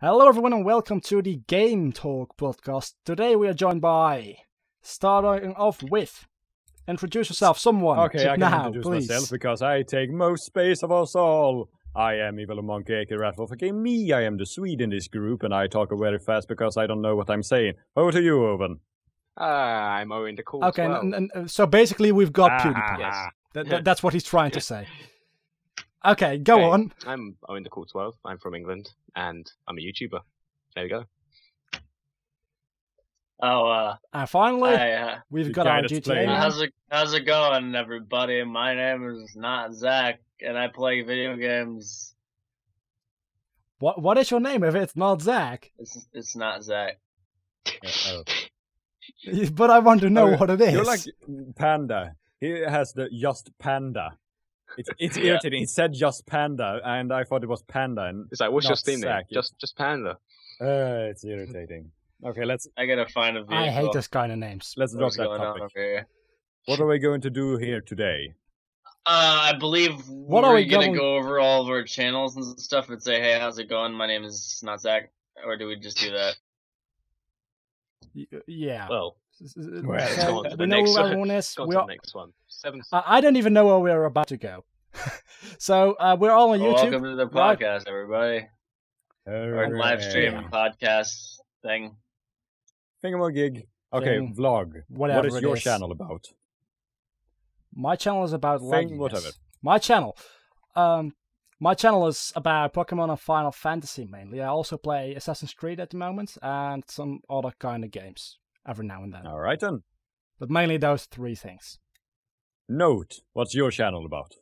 Hello everyone and welcome to the Game Talk podcast. Today we are joined by, starting off with, introduce yourself, someone. Okay, I can now, introduce please. myself because I take most space of us all. I am Evil Monkey, aka Ratwolf, me. I am the Swede in this group and I talk very fast because I don't know what I'm saying. Over to you, Owen. I'm Owen the Cool. Okay, so basically we've got PewDiePie. Yes. That's what he's trying to say. Okay, go on. I'm Owen the Cool 12. I'm from England and I'm a YouTuber. There we go. And finally, we've got our that's GTA. playing. How's it going, everybody? My name is not Zach, and I play video games. What is your name if it's not Zach? It's not Zach. But I want to know what it is. You're like Panda. He has the just Panda. It's irritating. It said just Panda, and I thought it was Panda. And It's like, what's your not Steam name? Zach. Just Panda. It's irritating. Okay, I gotta find a vehicle. I hate this kind of names. let's drop What's that going on topic. over here? What are we going to do here today? I believe What are we gonna going- go over all of our channels and stuff and say, hey, how's it going? My name is not Zach. Or do we just do that? Yeah. Well, let's go on to we the know next who one. everyone is. go on We to are- the next one. I don't even know where we're about to go. So we're all on Well, YouTube. welcome to the right? podcast, everybody. Our live stream podcast thing. Thingamagig. Okay, Thing, vlog. whatever What is it your is. channel about? My channel is about Thing, lagginess. whatever. My channel. My channel is about Pokemon and Final Fantasy mainly. I also play Assassin's Creed at the moment and some other kind of games every now and then. All right then. But mainly those three things. Note. What's your channel about?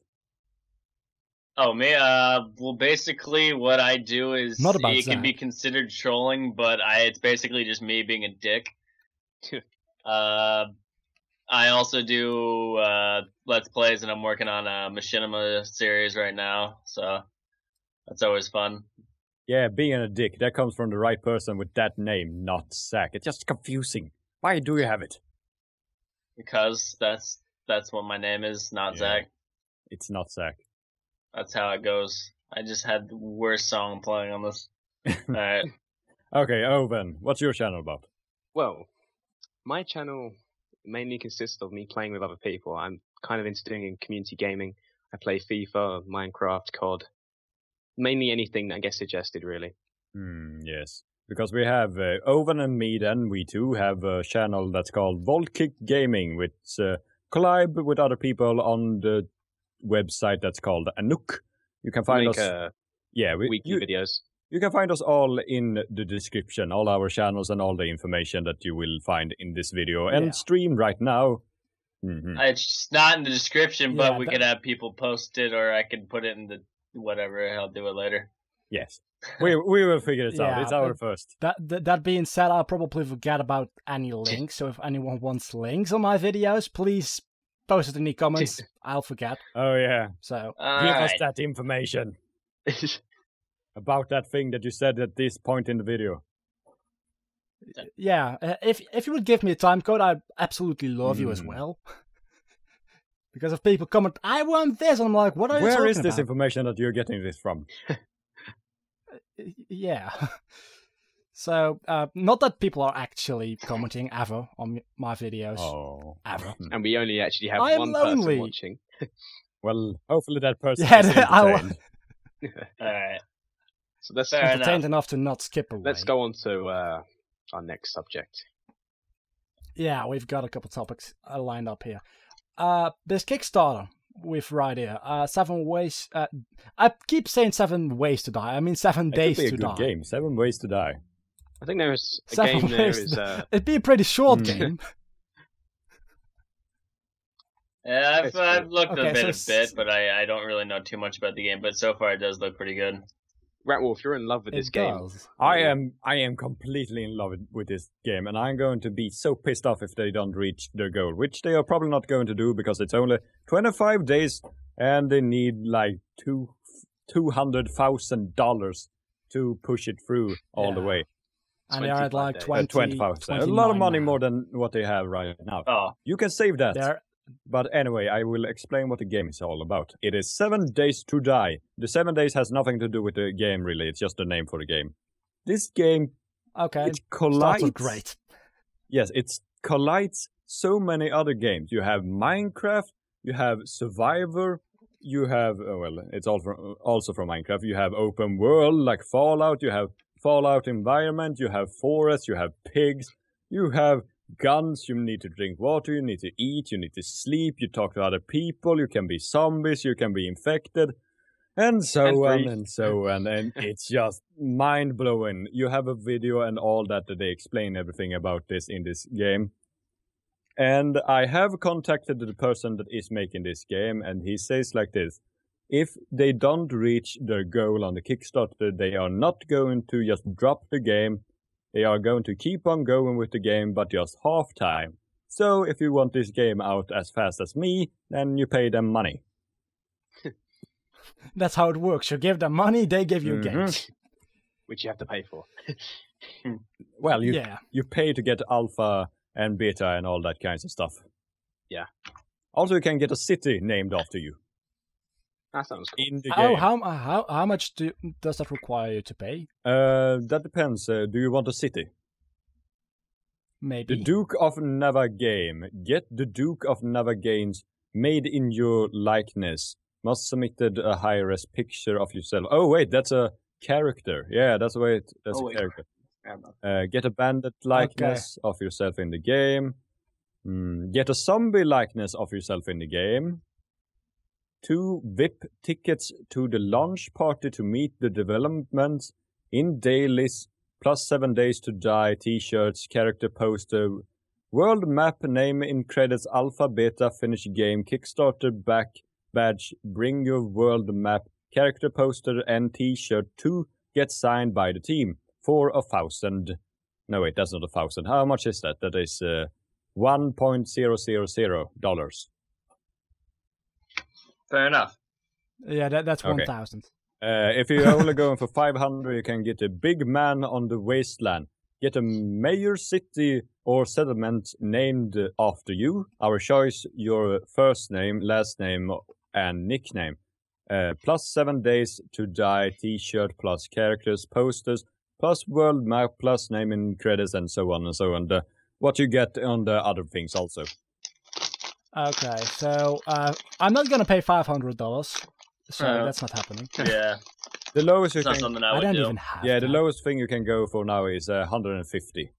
Oh, me? Well, basically, what I do is Not about it can Zach. be considered trolling, but it's basically just me being a dick. I also do Let's Plays, and I'm working on a Machinima series right now, so that's always fun. Yeah, being a dick. That comes from the right person with that name, not Zach. It's just confusing. Why do you have it? Because that's what my name is, not Yeah. Zach. It's not Zach. That's how it goes. I just had the worst song playing on this. Alright. Okay, Owen, what's your channel about? Well, my channel mainly consists of me playing with other people. I'm kind of into doing community gaming. I play FIFA, Minecraft, COD. Mainly anything that gets suggested, really. Yes. Because we have Owen and me, then we too have a channel that's called Volkick Gaming, which collab with other people on the website that's called Anook. You can find Make us. Yeah, weekly videos. You can find us all in the description, all our channels and all the information that you will find in this video and Yeah. stream right now. Mm-hmm. It's not in the description, but Yeah, we could have people post it, or I could put it in the whatever. I'll do it later. Yes, we will figure this out. Yeah, It's our but- first. That being said, I'll probably forget about any links. So if anyone wants links on my videos, please post it in the comments. I'll forget. Oh yeah, So give us Alright. that information about that thing that you said at this point in the video. yeah, if you would give me a time code, I'd absolutely love you as Mm. well. Because if people comment, I want this, and I'm like, what are you Where talking is this about? information that you're getting this from? Yeah. So, not that people are actually commenting ever on my videos. Oh, Ever. And we only actually have I am one lonely. person watching. Well, hopefully that person Yeah, is entertained. Alright. So let's Fair enough. Entertained enough to not skip away. let's go on to our next subject. Yeah, we've got a couple topics lined up here. This Kickstarter with right here. 7 ways. I keep saying 7 ways to die. I mean 7 It days could be a to good die. game. 7 Ways to Die. I think there is a 7 game there ways. is It'd be a pretty short Hmm. game. Yeah, It's I've good. looked Okay, a bit, so but I don't really know too much about the game. But so far, it does look pretty good. Ratwolf, you're in love with this It game. does. I am completely in love with this game, and I'm going to be so pissed off if they don't reach their goal, which they are probably not going to do because it's only 25 days, and they need like $200,000 to push it through all the Yeah. way. And they're at 25 like days. 25,000. A lot of 29 money now. more than what they have right now. Oh, You can save that. They're But anyway, I will explain what the game is all about. It is 7 Days to Die. The 7 days has nothing to do with the game, really. It's just the name for the game. this game. Okay, It collides. started great. Yes, it collides so many other games. You have Minecraft, you have Survivor, you have it's also from Minecraft. You have open world like Fallout. You have Fallout environment. You have forests. You have pigs. You have guns. You need to drink water. You need to eat. You need to sleep. You talk to other people. You can be zombies. You can be infected. And so on and so on. And it's just mind-blowing. You have a video and all that they explain everything about this in this game. And I have contacted the person that is making this game, and he says like this. If they don't reach their goal on the Kickstarter, they are not going to just drop the game. They are going to keep on going with the game, but just half time. So if you want this game out as fast as me, then you pay them money. That's how it works. You give them money, they give you games. Which you have to pay for. Well, you pay to get alpha and beta and all that kinds of stuff. Yeah. Also, you can get a city named after you. That sounds cool. In the game. How much does that require you to pay? That depends. Do you want a city? Maybe. The Duke of Navagame. Get the Duke of Navagame's made in your likeness. Must submitted a high-res picture of yourself. Oh, wait, that's a character. Yeah, that's a character. Get a bandit likeness of yourself in the game. Get a zombie likeness of yourself in the game. 2 VIP tickets to the launch party to meet the developments in dailies. Plus 7 days to die. T-shirts, character poster. World map, name in credits, alpha, beta, finish game, Kickstarter, back, badge, bring your world map, character poster, and T-shirt to get signed by the team for 1,000. No, wait, that's not 1,000. How much is that? That is $1.000. Fair enough. Yeah, that's Okay. 1,000. If you're only going for 500, you can get a big man on the wasteland. Get a mayor, city, or settlement named after you. Our choice, your first name, last name, and nickname. Plus 7 days to die, T-shirt, plus characters, posters, plus world map, plus name in credits, and so on and so on. What you get on the other things also. Okay, so I'm not gonna pay $500, so that's not happening. Yeah, The lowest you it's not can, something I I would don't do. even have. yeah, the that. lowest thing you can go for now is 150.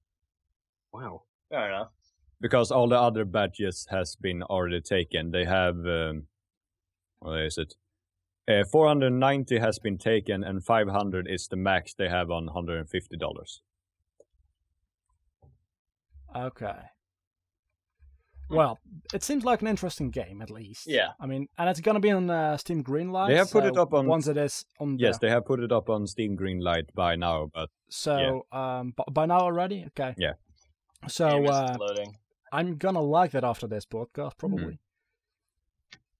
Wow. Fair enough. Because all the other badges has been already taken. They have, what is it? 490 has been taken, and 500 is the max they have on $150. Okay. Well, it seems like an interesting game, at least. Yeah. I mean, and it's gonna be on Steam Greenlight. They have put it up on- once it is on. Yes, they have put it up on Steam Greenlight by now, but So, by now already, okay. Yeah. So, Game is loading. I'm gonna like that after this podcast, probably,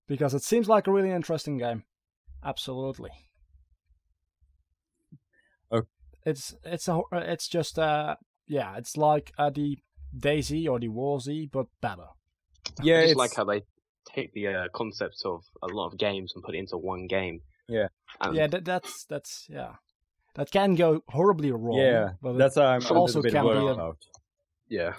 because it seems like a really interesting game. Absolutely. Okay. It's just it's like the DayZ or the War-Z, but better. yeah, I just it's like how they take the concepts of a lot of games and put it into one game. Yeah. And Yeah, that's that can go horribly wrong. yeah. but That's what I'm also a little bit can worried be about. yeah.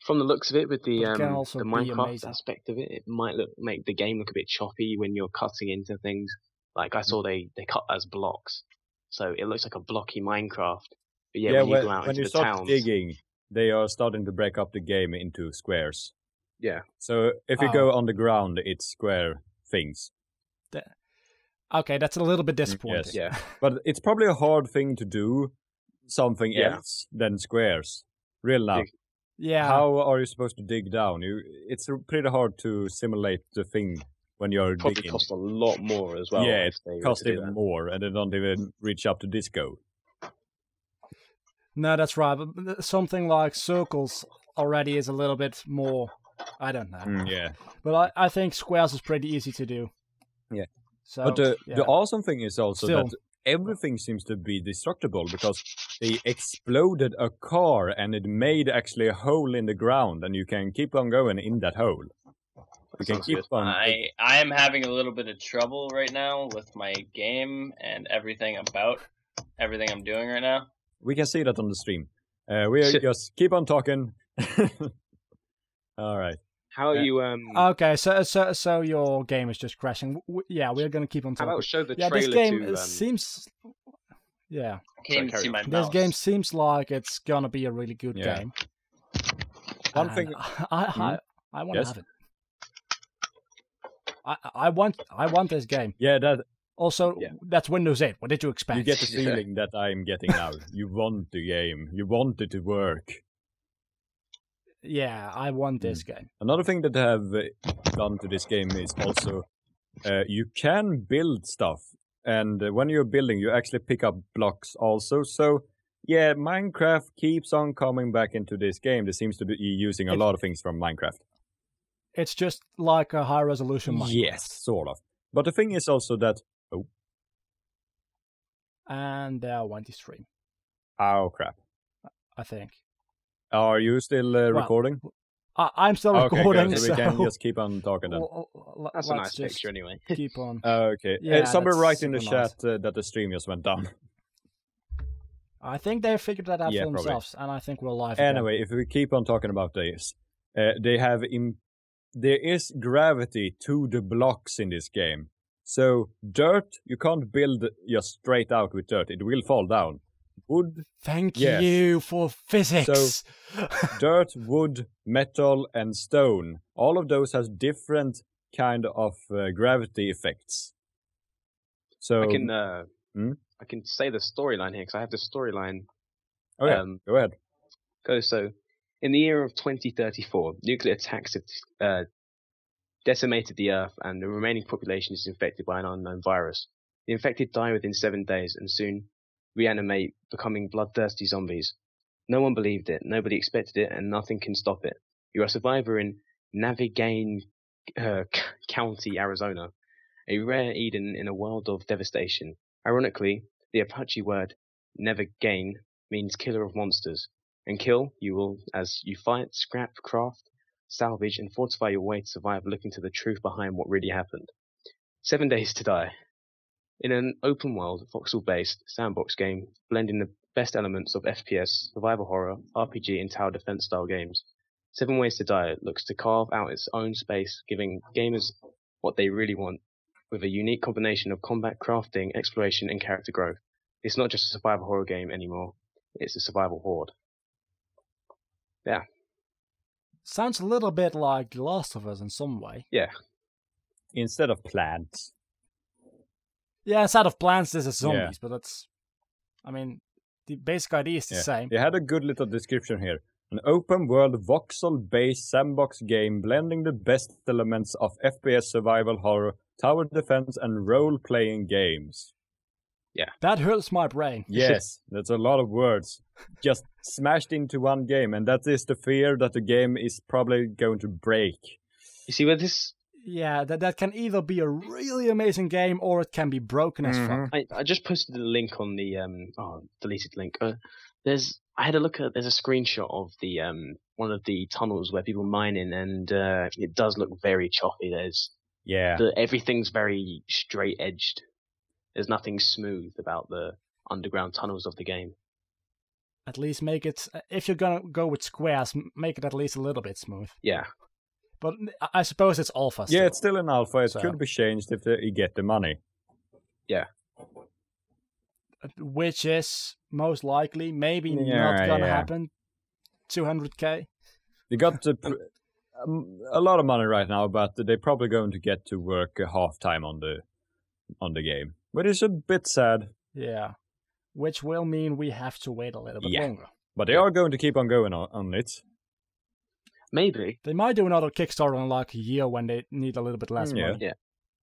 From the looks of it, with the But it can also the be Minecraft amazing. aspect of it, it might make the game look a bit choppy when you're cutting into things. Like I saw they cut as blocks, so it looks like a blocky Minecraft. But yeah, when you go out when into you the start towns, digging, they are starting to break up the game into squares. yeah, So if you go on the ground, it's square things. Okay, that's a little bit disappointing. Yes. yeah, But it's probably a hard thing to do something Yeah. else than squares. Real now. Dig. Yeah. How are you supposed to dig down? It's pretty hard to simulate the thing when you're probably digging. cost a lot more as well. Yeah, if they were cost to do even that. more, and they don't even reach up to this goal. No, that's right. But something like circles already is a little bit more. I don't know. Yeah. But I think squares is pretty easy to do. Yeah. So, But the awesome thing is also Still. that everything seems to be destructible because they exploded a car and it made actually a hole in the ground, and you can keep on going in that hole. You can sounds keep good. on. I am having a little bit of trouble right now with my game and everything about everything I'm doing right now. we can see that on the stream. We just keep on talking. All right. How are you? Okay, so your game is just crashing. Yeah, we're gonna keep on How talking. about show the Yeah, trailer this game to? seems. Yeah, I can't even carry see on. my this mouse. game seems like it's gonna be a really good game. One And thing. I want to Yes? have it. I want this game. Yeah, that Also, Yeah. that's Windows 8. What did you expect? you get the feeling that I'm getting now. You want the game. You want it to work. Yeah, I want this game. Another thing that they have done to this game is also you can build stuff, and when you're building, you actually pick up blocks also. So yeah, Minecraft keeps on coming back into this game. They seems to be using a lot of things from Minecraft. It's just like a high resolution Minecraft. Yes, sort of. But the thing is also that And there went the stream, oh crap, I think. are you still recording? I'm still Okay, recording, good. So we can just keep on talking then. That's a nice picture, anyway. Keep on. Okay. Yeah, somebody that's write in the super nice. chat that the stream just went down. I think they figured that out Yeah, for probably. themselves, and I think we're live again. Anyway, if we keep on talking about this, they have there is gravity to the blocks in this game. So dirt, you can't build just straight out with dirt. It will fall down. Wood, Thank Yes. you for physics. dirt, wood, metal, and stone. All of those has different kind of gravity effects. So I can say the storyline here because I have the storyline. oh yeah, go ahead. So, in the year of 2034, nuclear attacks have decimated the Earth, and the remaining population is infected by an unknown virus. The infected die within 7 days, and soon reanimate, becoming bloodthirsty zombies. No one believed it, nobody expected it, and nothing can stop it. You're a survivor in Navigane County, Arizona, a rare Eden in a world of devastation. Ironically, the Apache word Navigane means killer of monsters, and kill you will as you fight, scrap, craft, salvage, and fortify your way to survive, looking to the truth behind what really happened. 7 days to die. In an open world, voxel-based sandbox game, blending the best elements of FPS, survival horror, RPG, and tower defense style games. 7 Ways to Die looks to carve out its own space, giving gamers what they really want, with a unique combination of combat, crafting, exploration, and character growth. It's not just a survival horror game anymore, it's a survival horde. Yeah. Sounds a little bit like The Last of Us in some way. Yeah. Instead of plants. Yeah, instead of plants, this is zombies, but that's... I mean, the basic idea is the same. They had a good little description here. An open-world voxel-based sandbox game blending the best elements of FPS survival horror, tower defense, and role-playing games. Yeah. That hurts my brain. Yes, that's a lot of words. Just smashed into one game, and that is the fear that the game is probably going to break. You see where this... Yeah, that can either be a really amazing game or it can be broken as fuck. I just posted a link on the deleted link. I had a look at there's a screenshot of the one of the tunnels where people mine in, and it does look very choppy. Everything's very straight edged. There's nothing smooth about the underground tunnels of the game. At least make it, if you're gonna go with squares, make it at least a little bit smooth. Yeah. But I suppose it's alpha still. Yeah, it's still an alpha. It So- could be changed if you get the money. Yeah. Which is most likely maybe Yeah, not gonna yeah. happen. 200k. They got a lot of money right now, but they're probably going to get to work half time on the game, which is a bit sad. Yeah. Which will mean we have to wait a little bit Yeah. longer. But they are going to keep on going on it. Maybe. They might do another Kickstarter in like a year when they need a little bit less Yeah. money. Yeah.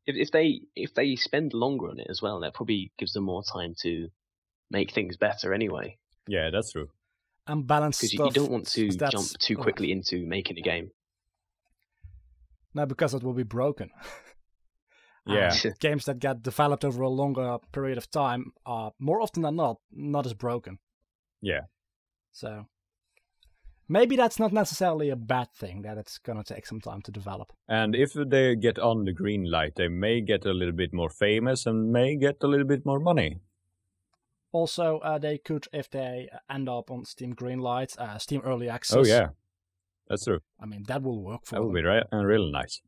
If they spend longer on it as well, that probably gives them more time to make things better anyway. Yeah, that's true. And balance Because stuff. you don't want to that's- jump too quickly into making a game. No, because it will be broken. Yeah. And games that get developed over a longer period of time are more often than not as broken. Yeah. So maybe that's not necessarily a bad thing, that it's gonna take some time to develop. And if they get on the green light, they may get a little bit more famous and may get a little bit more money. Also, they could, if they end up on Steam Greenlight, Steam Early Access. Oh yeah, that's true. I mean, that will work for That them. would be really nice.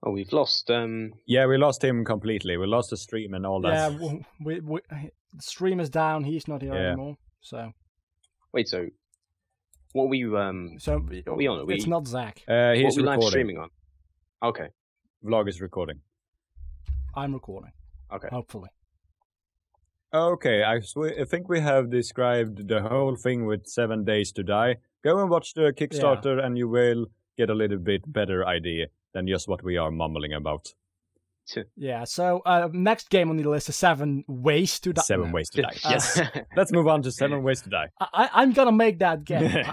Oh, we've lost. Yeah, we lost him completely. We lost the stream and all that. Yeah, we the stream is down. He's not here anymore. So Wait, so what we so what are we on? it's not Zach. He's what are we live recording. streaming on? Okay, Vlog is recording. I'm recording. okay. Hopefully. Okay, I think we have described the whole thing with 7 Days to Die. Go and watch the Kickstarter and you will get a little bit better idea than just what we are mumbling about. Yeah, so next game on the list is 7 Ways to Die. 7 Ways to Die. Yes. Let's move on to 7 Ways to Die. I'm gonna make that game.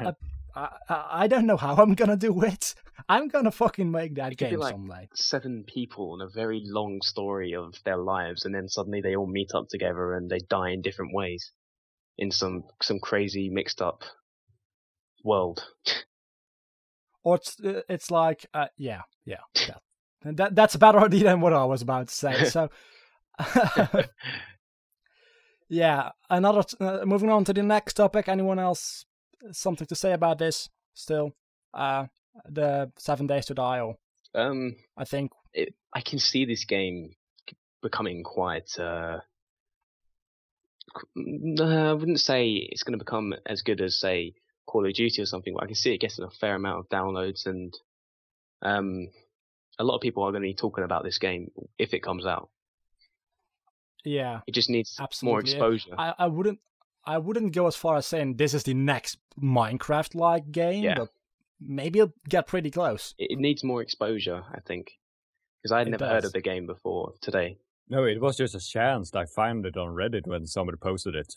I don't know how I'm gonna do it. I'm gonna fucking make that It could be game like someday. 7 people and a very long story of their lives, and then suddenly they all meet up together and they die in different ways in some crazy mixed up world. Or it's like that's a better idea than what I was about to say. So yeah, another moving on to the next topic. Anyone else something to say about this? Still, the 7 Days to Die, or I think I can see this game becoming quite. I wouldn't say it's going to become as good as, say, Call of Duty or something, but I can see it getting a fair amount of downloads, and a lot of people are going to be talking about this game if it comes out. Yeah, it just needs absolutely more exposure. I wouldn't go as far as saying this is the next Minecraft-like game, but maybe it'll get pretty close. It needs more exposure, I think, because I had never heard of the game before today. No, it was just a chance. I found it on Reddit when somebody posted it.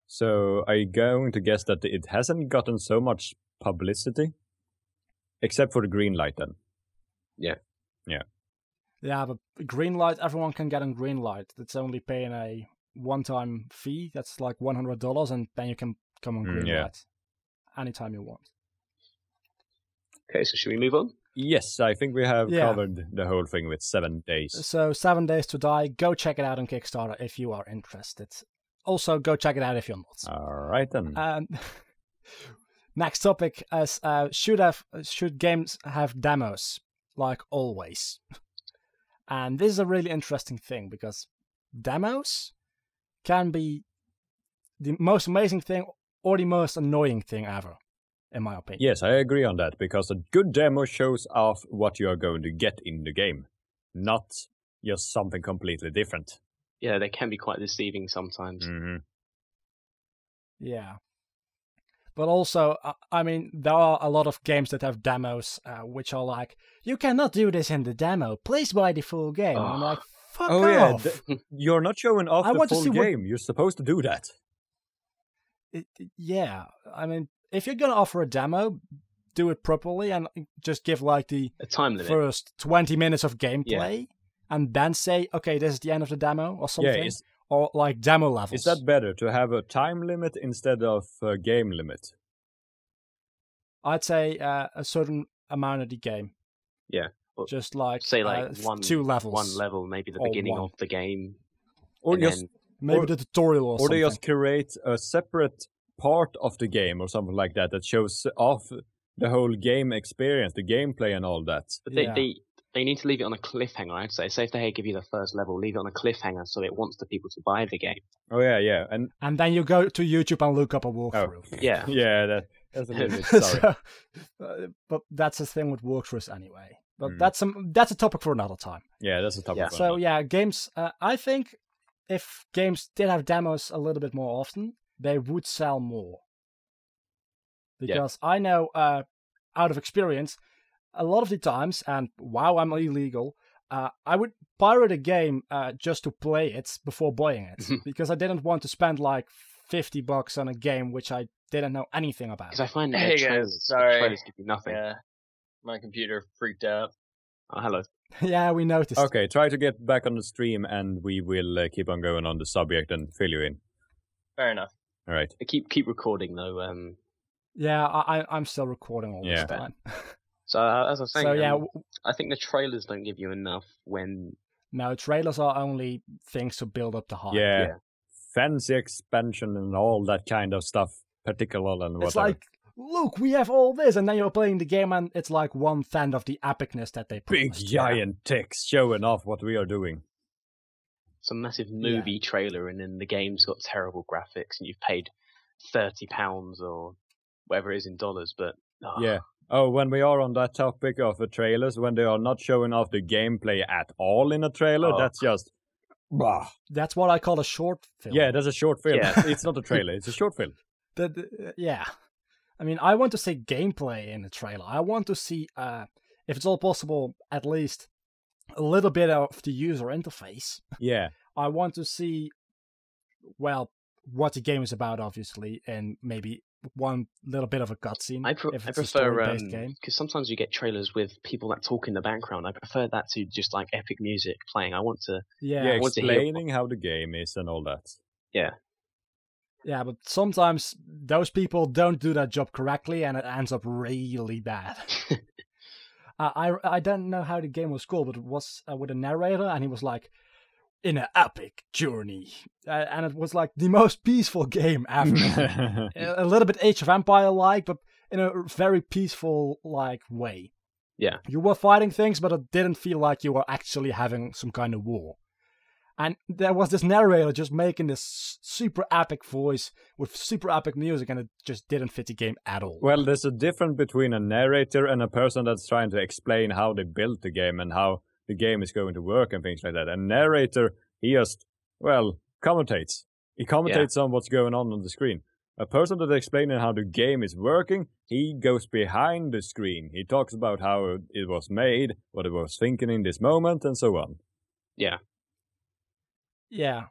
So I'm going to guess that it hasn't gotten so much publicity, except for the green light then. Yeah. Yeah, but Greenlight, everyone can get on Greenlight. It's only paying a one-time fee. That's like $100, and then you can come on Greenlight anytime you want. Okay, so should we move on? Yes, I think we have covered the whole thing with 7 days. So 7 Days to Die, go check it out on Kickstarter if you are interested. Also, go check it out if you're not. All right then. Next topic is should games have demos, like always? And this is a really interesting thing, because demos can be the most amazing thing or the most annoying thing ever, in my opinion. Yes, I agree on that, because a good demo shows off what you are going to get in the game, not just something completely different. Yeah, they can be quite deceiving sometimes. Mm-hmm. Yeah. But also, I mean, there are a lot of games that have demos which are like, you cannot do this in the demo. Please buy the full game. And I'm like, fuck off. Yeah. You're not showing off the full game. You're supposed to do that. Yeah. I mean, if you're going to offer a demo, do it properly and just give like a time limit. First 20 minutes of gameplay and then say, okay, this is the end of the demo or something. Yeah, or like demo levels. Is that better, to have a time limit instead of a game limit? I'd say a certain amount of the game. Yeah. Well, just like, say like 2 levels. One level, maybe the beginning of the game. Or just maybe the tutorial or something. Or they just create a separate part of the game or something like that shows off the whole game experience, the gameplay and all that. But they need to leave it on a cliffhanger, I'd say. Say if they give you the first level, leave it on a cliffhanger so it wants the people to buy the game. Oh, yeah. And then you go to YouTube and look up a walkthrough. Oh, yeah. Yeah, that's a little bit sorry. But that's the thing with walkthroughs anyway. But that's a topic for another time. Yeah, that's a topic. Yeah. So, games, I think if games did have demos a little bit more often, they would sell more. Because I know, out of experience, a lot of the times, and wow, I'm illegal, I would pirate a game just to play it before buying it. Because I didn't want to spend like $50 on a game which I didn't know anything about. Because I find that trailers give you nothing. Yeah, my computer freaked out. Oh, hello. Yeah, we noticed. Okay, try to get back on the stream and we will keep on going on the subject and fill you in. Fair enough. All right. Keep recording though. Yeah, I'm still recording all this time. So as I was saying, so, I think the trailers don't give you enough when No, trailers are only things to build up the hype. Yeah. Fancy expansion and all that kind of stuff, particular and whatever. It's like, look, we have all this, and then you're playing the game, and it's like 1/10 of the epicness that they promised. Big giant text showing off what we are doing. Some massive movie trailer, and then the game's got terrible graphics, and you've paid £30 or whatever it is in dollars. But yeah. Oh, when we are on that topic of the trailers, when they are not showing off the gameplay at all in a trailer, that's just... Bah. That's what I call a short film. Yeah, that's a short film. Yeah. It's not a trailer, it's a short film. Yeah. I mean, I want to see gameplay in the trailer. I want to see, if it's all possible, at least a little bit of the user interface. Yeah. I want to see, well, what the game is about, obviously, and maybe one little bit of a cutscene. I if it's prefer a story-based game. because sometimes you get trailers with people that talk in the background. I prefer that to just like epic music playing. I want to explaining how the game is and all that. Yeah, but sometimes those people don't do that job correctly, and it ends up really bad. I don't know how the game was called, but it was with a narrator, and he was like, in an epic journey. And it was like the most peaceful game ever. A little bit Age of Empire-like, but in a very peaceful-like way. Yeah. You were fighting things, but it didn't feel like you were actually having some kind of war. And there was this narrator just making this super epic voice with super epic music, and it just didn't fit the game at all. Well, there's a difference between a narrator and a person that's trying to explain how they built the game and how the game is going to work and things like that. A narrator, he just, commentates. He commentates on what's going on the screen. A person that's explaining how the game is working, he goes behind the screen. He talks about how it was made, what it was thinking in this moment, and so on. Yeah. Yeah.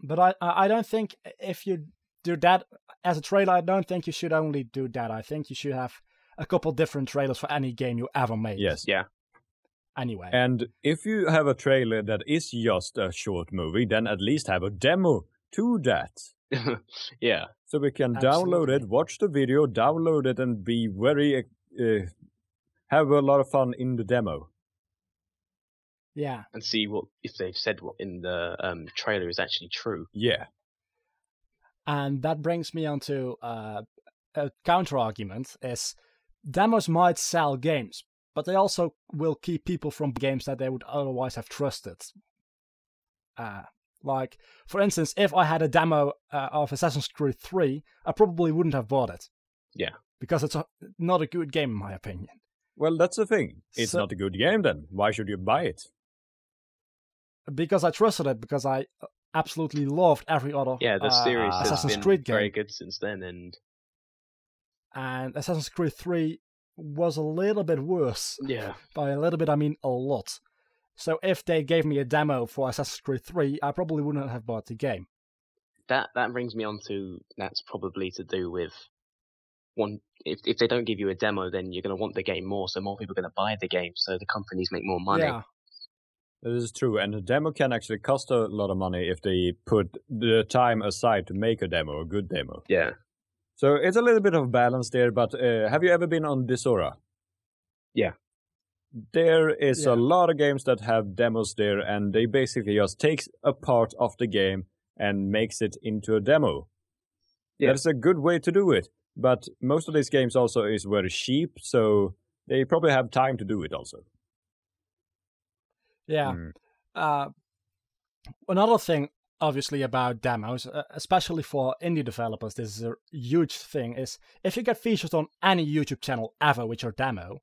But I don't think if you do that as a trailer, I don't think you should only do that. I think you should have a couple different trailers for any game you ever made. Yes. Yeah. Anyway. And if you have a trailer that is just a short movie, then at least have a demo to that. Yeah. So we can download it, watch the video, download it, and be very... have a lot of fun in the demo. Yeah. And see if they've said what in the trailer is actually true. Yeah. And that brings me on to a counter-argument, is demos might sell games, but they also will keep people from games that they would otherwise have trusted. Like, for instance, if I had a demo of Assassin's Creed 3, I probably wouldn't have bought it. Yeah. Because it's not a good game, in my opinion. Well, that's the thing. It's not a good game, then. Why should you buy it? Because I trusted it, because I absolutely loved every other the series has Assassin's been Creed game. very good since then. And Assassin's Creed 3 was a little bit worse. Yeah. By a little bit, I mean a lot. So if they gave me a demo for Assassin's Creed 3, I probably wouldn't have bought the game. That brings me on to, that's probably to do with, one, if they don't give you a demo, then you're going to want the game more, so more people are going to buy the game, so the companies make more money. Yeah. That is true, and a demo can actually cost a lot of money if they put the time aside to make a demo, a good demo. Yeah. So it's a little bit of balance there, but have you ever been on Disora? Yeah. There is a lot of games that have demos there, and they basically just takes a part of the game and makes it into a demo. Yeah. That's a good way to do it, but most of these games also is very cheap, so they probably have time to do it also. Yeah. Another thing, obviously, about demos, especially for indie developers, this is a huge thing, is if you get featured on any YouTube channel ever with your demo,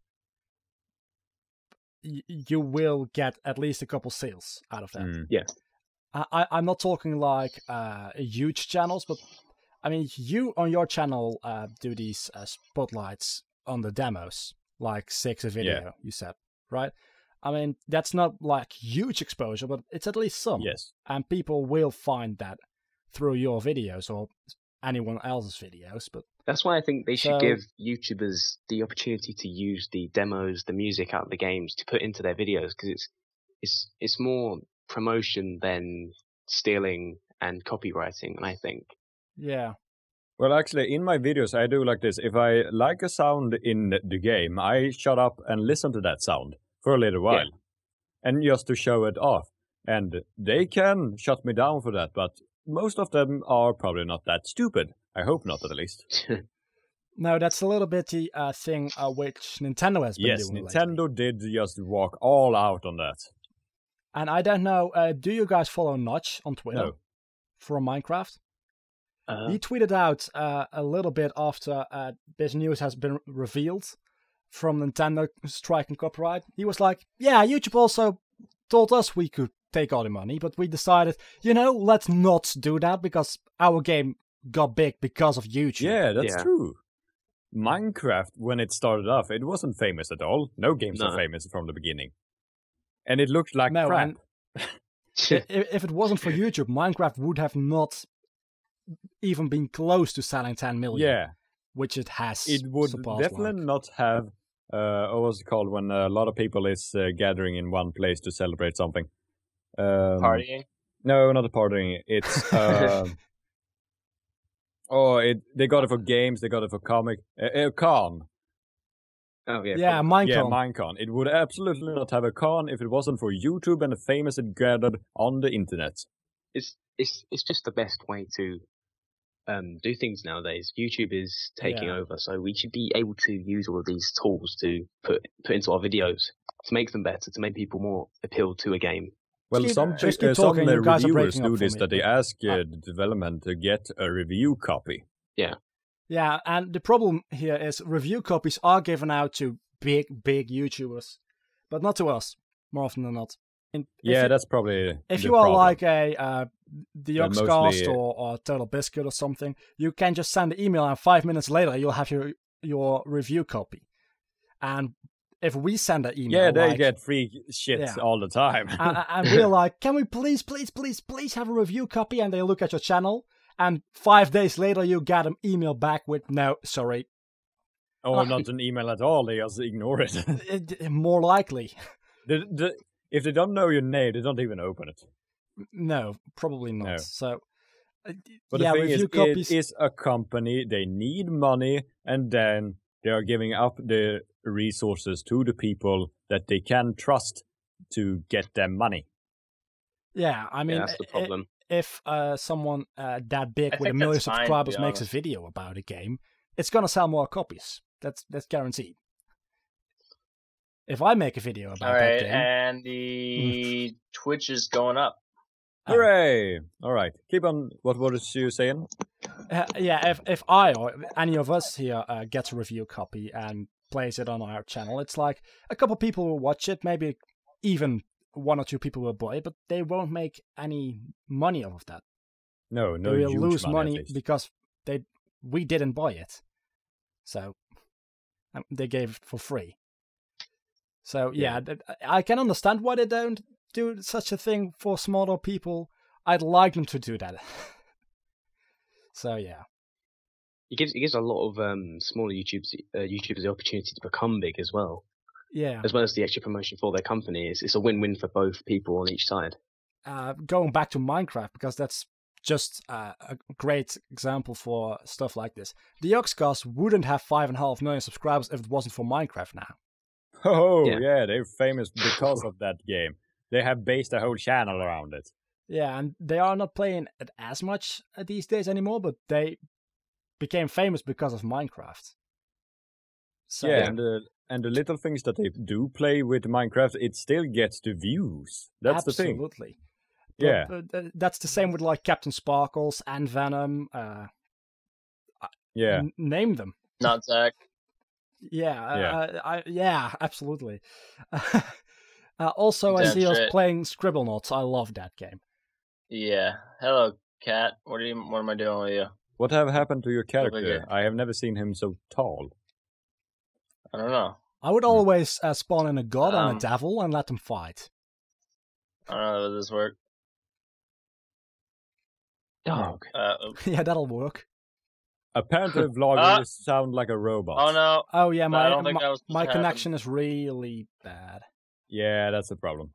you will get at least a couple sales out of that. Yeah. I'm not talking like huge channels, but I mean, you on your channel do these spotlights on the demos, like 6 a video, you said, right? I mean, that's not like huge exposure, but it's at least some. Yes. And people will find that through your videos or anyone else's videos. But that's why I think they should give YouTubers the opportunity to use the demos, the music out of the games to put into their videos, because it's more promotion than stealing and copywriting, I think. Yeah. Well, actually, in my videos, I do like this. If I like a sound in the game, I shut up and listen to that sound for a little while. and just to show it off. And they can shut me down for that, but most of them are probably not that stupid. I hope not, at least. No, that's a little bit the thing which Nintendo has been doing Nintendo lately. did just walk all out on that. And I don't know, do you guys follow Notch on Twitter? No. From Minecraft? He tweeted out a little bit after this news has been revealed from Nintendo striking copyright. He was like, yeah, YouTube also told us we could take all the money, but we decided, let's not do that because our game got big because of YouTube. Yeah, that's true. Minecraft, when it started off, it wasn't famous at all. No games are famous from the beginning. And it looked like crap. If it wasn't for YouTube, Minecraft would have not even been close to selling 10 million. Yeah. Which it has. It would definitely not have, what's it called, when a lot of people is gathering in one place to celebrate something. Partying? No, not a partying. It's... they got it for games, they got it for comic. Con. Oh, yeah. Yeah, Minecon. Yeah, Minecon. It would absolutely not have a con if it wasn't for YouTube and the famous it gathered on the internet. It's just the best way to do things nowadays. YouTube is taking over, so we should be able to use all of these tools to put into our videos to make them better, to make people more appealed to a game. Well, some reviewers do this, that they ask the development to get a review copy. Yeah. Yeah, and the problem here is review copies are given out to big YouTubers, but not to us, more often than not. That's probably if you are problem. Like the Oxcast or Total Biscuit or something, you can just send an email and 5 minutes later you'll have your review copy. And if we send an email, they get free shit all the time. and we're like, can we please have a review copy? And they look at your channel, and 5 days later you get an email back with, no, sorry. Or not an email at all, they just ignore it. More likely. If they don't know your name, they don't even open it. No, probably not. No. So, but the thing is, it is a company, they need money, and then they are giving up the resources to the people that they can trust to get them money. Yeah, I mean, that's the problem. If someone that big with 1 million subscribers makes a video about a game, it's gonna sell more copies. That's guaranteed. If I make a video about that game, and the Twitch is going up. Hooray! All right, keep on. What was you saying? If I or any of us here gets a review copy and plays it on our channel, it's like a couple people will watch it, maybe even 1 or 2 people will buy it, but they won't make any money off of that. No, they will lose money because we didn't buy it, so they gave it for free. So I can understand why they don't do such a thing for smaller people. I'd like them to do that. So yeah. It gives a lot of smaller YouTubers the opportunity to become big as well. Yeah. As well as the extra promotion for their company. It's a win-win for both people on each side. Going back to Minecraft, because that's just a great example for stuff like this. The Oxcast wouldn't have 5.5 million subscribers if it wasn't for Minecraft now. Oh, yeah, they're famous because of that game. They have based a whole channel around it. Yeah, and they are not playing it as much these days anymore, but they became famous because of Minecraft. So, and the little things that they do play with Minecraft, it still gets the views. That's the thing. Absolutely. But that's the same with like Captain Sparkles and Venom. Name them. Not Zach. Yeah, absolutely. Also, I see us playing Scribblenauts. I love that game. Yeah. Hello, cat. What am I doing with you? What have happened to your character? I have never seen him so tall. I don't know. I would always spawn in a god and a devil and let them fight. I don't know how this works. Dog. Yeah, that'll work. Apparently, vloggers sound like a robot. Oh no! Oh yeah, my connection is really bad. Yeah, that's a problem.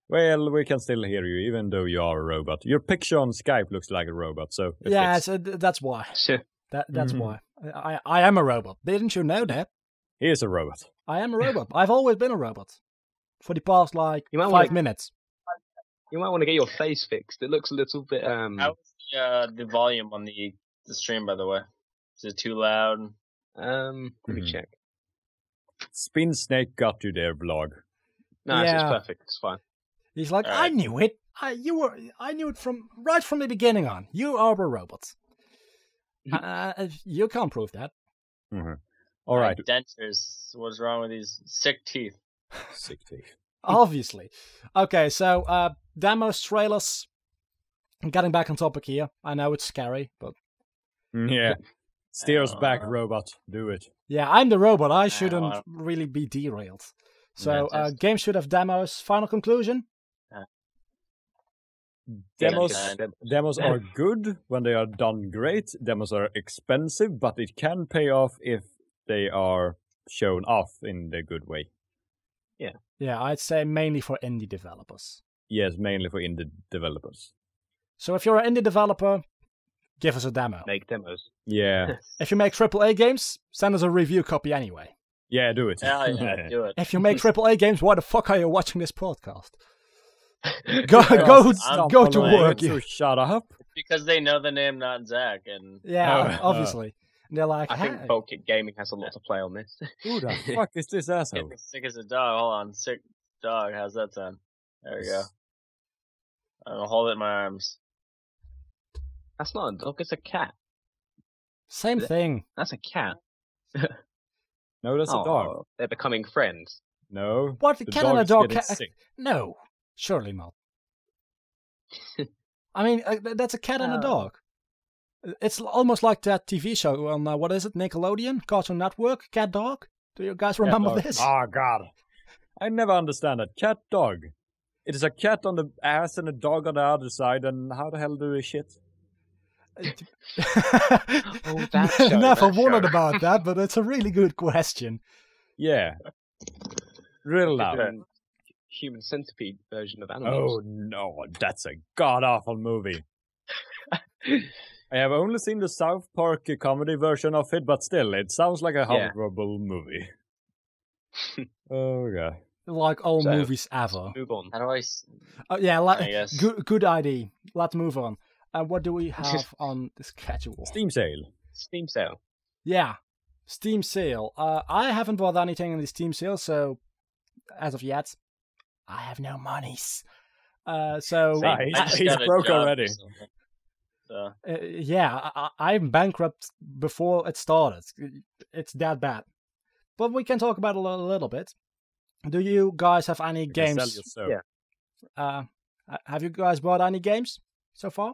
Well, we can still hear you, even though you are a robot. Your picture on Skype looks like a robot, so that's why. Sure. That's why. I am a robot. Didn't you know that? He is a robot. I am a robot. I've always been a robot. for the past like You might 5 minutes. You might want to get your face fixed. It looks a little bit. How's the volume on the stream, by the way? Is it too loud? Let me check. Spin Snake got you there, vlog. No, Yeah. it's perfect. It's fine. He's like, All I right. knew it. I knew it from the beginning on. You are a robot. You can't prove that. All right. Dentures. What's wrong with these sick teeth? Sick teeth. Obviously. Okay, so demos, trailers. Getting back on topic here. I know it's scary, but Yeah. Steer us back, robot. Do it. yeah, I'm the robot. I wow. shouldn't really be derailed. So Yeah, games should have demos. Final conclusion? Demos are good when they are done great. Demos are expensive, but it can pay off if they are shown off in the good way. Yeah, I'd say mainly for indie developers. Yes, mainly for indie developers. So if you're an indie developer, give us a demo. Make demos. Yeah. If you make AAA games, send us a review copy anyway. Yeah, do it. Yeah, do it. If you make AAA games, why the fuck are you watching this podcast? Go to work. So shut up. Because they know the name, not Zach, and Yeah, obviously. And they're like, I think hey. Bulk Kick Gaming has a lot to play on this. Who the fuck is this asshole? getting sick as a dog. Hold on, sick dog. How's that sound? There we go. I'm gonna hold it in my arms. That's not a dog. It's a cat. Same thing. That's a cat. No, that's a dog. Oh, they're becoming friends. No. What? The Cat and a dog's dog? getting sick. No, surely not. I mean, that's a cat and a dog. It's almost like that TV show on, what is it, Nickelodeon? Cartoon Network? Cat Dog? Do you guys remember Dog. this? Oh, God. I never understand that. Cat, dog. It is a cat on the ass and a dog on the other side, and how the hell do they shit? that show, Never that wondered show. about that, but it's a really good question. Yeah. Real Like loud. a Human Centipede version of animals. Oh, no. That's a god-awful movie. I have only seen the South Park comedy version of it, but still, it sounds like a Yeah. horrible movie. Oh, God. Like all So, movies ever. Move on. How do I? Oh, yeah, I guess. good idea. Let's move on. What do we have on the schedule? Steam sale. Steam sale. Yeah, Steam sale. I haven't bought anything in the Steam sale, so as of yet, I have no monies. So Ah, I just he's got a broke job already. or something. So yeah, I'm bankrupt before it started. It's that bad. But we can talk about it a little bit. Do you guys have any You can sell games? your soap. Yeah. Have you guys bought any games so far?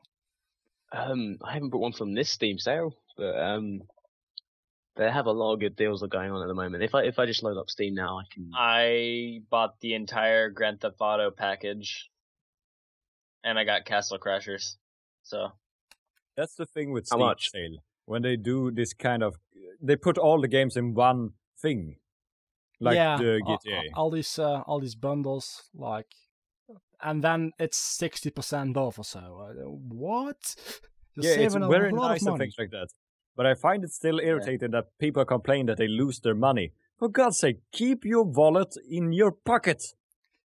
I haven't bought one from this Steam sale, but they have a lot of good deals that are going on at the moment. If I just load up Steam now, I can. I bought the entire Grand Theft Auto package, and I got Castle Crashers. So That's the thing with How Steam much? sale. When they do this kind of... They put all the games in one thing. Like yeah, the GTA. all these bundles, like, and then it's 60% off or so. What? You're Yeah, it's saving a very lot nice of and money. things like that. But I find it still irritating that people complain that they lose their money. For God's sake, keep your wallet in your pocket.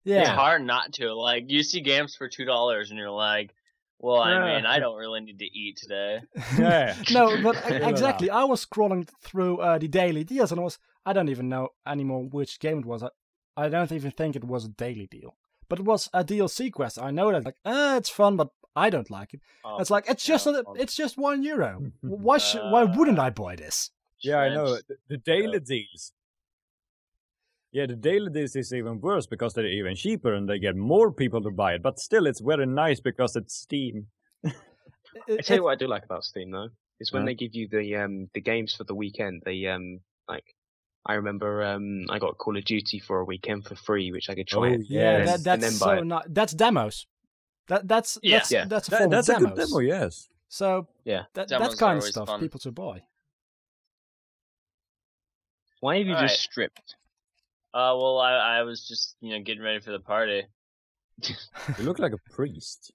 Yeah, it's hard not to. Like, you see games for $2, and you're like, well, I mean, I don't really need to eat today. Yeah. no, but Yeah. exactly. I was scrolling through the daily deals, and I don't even know anymore which game it was. I don't even think it was a daily deal, but it was a DLC quest. I know that, like, it's fun, but I don't like it. Oh, It's like it's just €1. Why wouldn't I buy this? Yeah, I know. Trench. The daily deals. Yeah, the daily deals is even worse because they're even cheaper and they get more people to buy it. But still, it's very nice because it's Steam. I tell you what I do like about Steam though, is when Huh? they give you the games for the weekend. They like, I remember I got Call of Duty for a weekend for free, which I could try. Oh, it. Yeah, Yes. And that's then so buy it. not. That's demos. That's Yeah. that's Yeah. that's a form That's of a demos. good demo, yes. So Yeah. that Demos kind are of always stuff fun. people should buy. Why have you Alright. just stripped? Well, I was just, getting ready for the party. You look like a priest.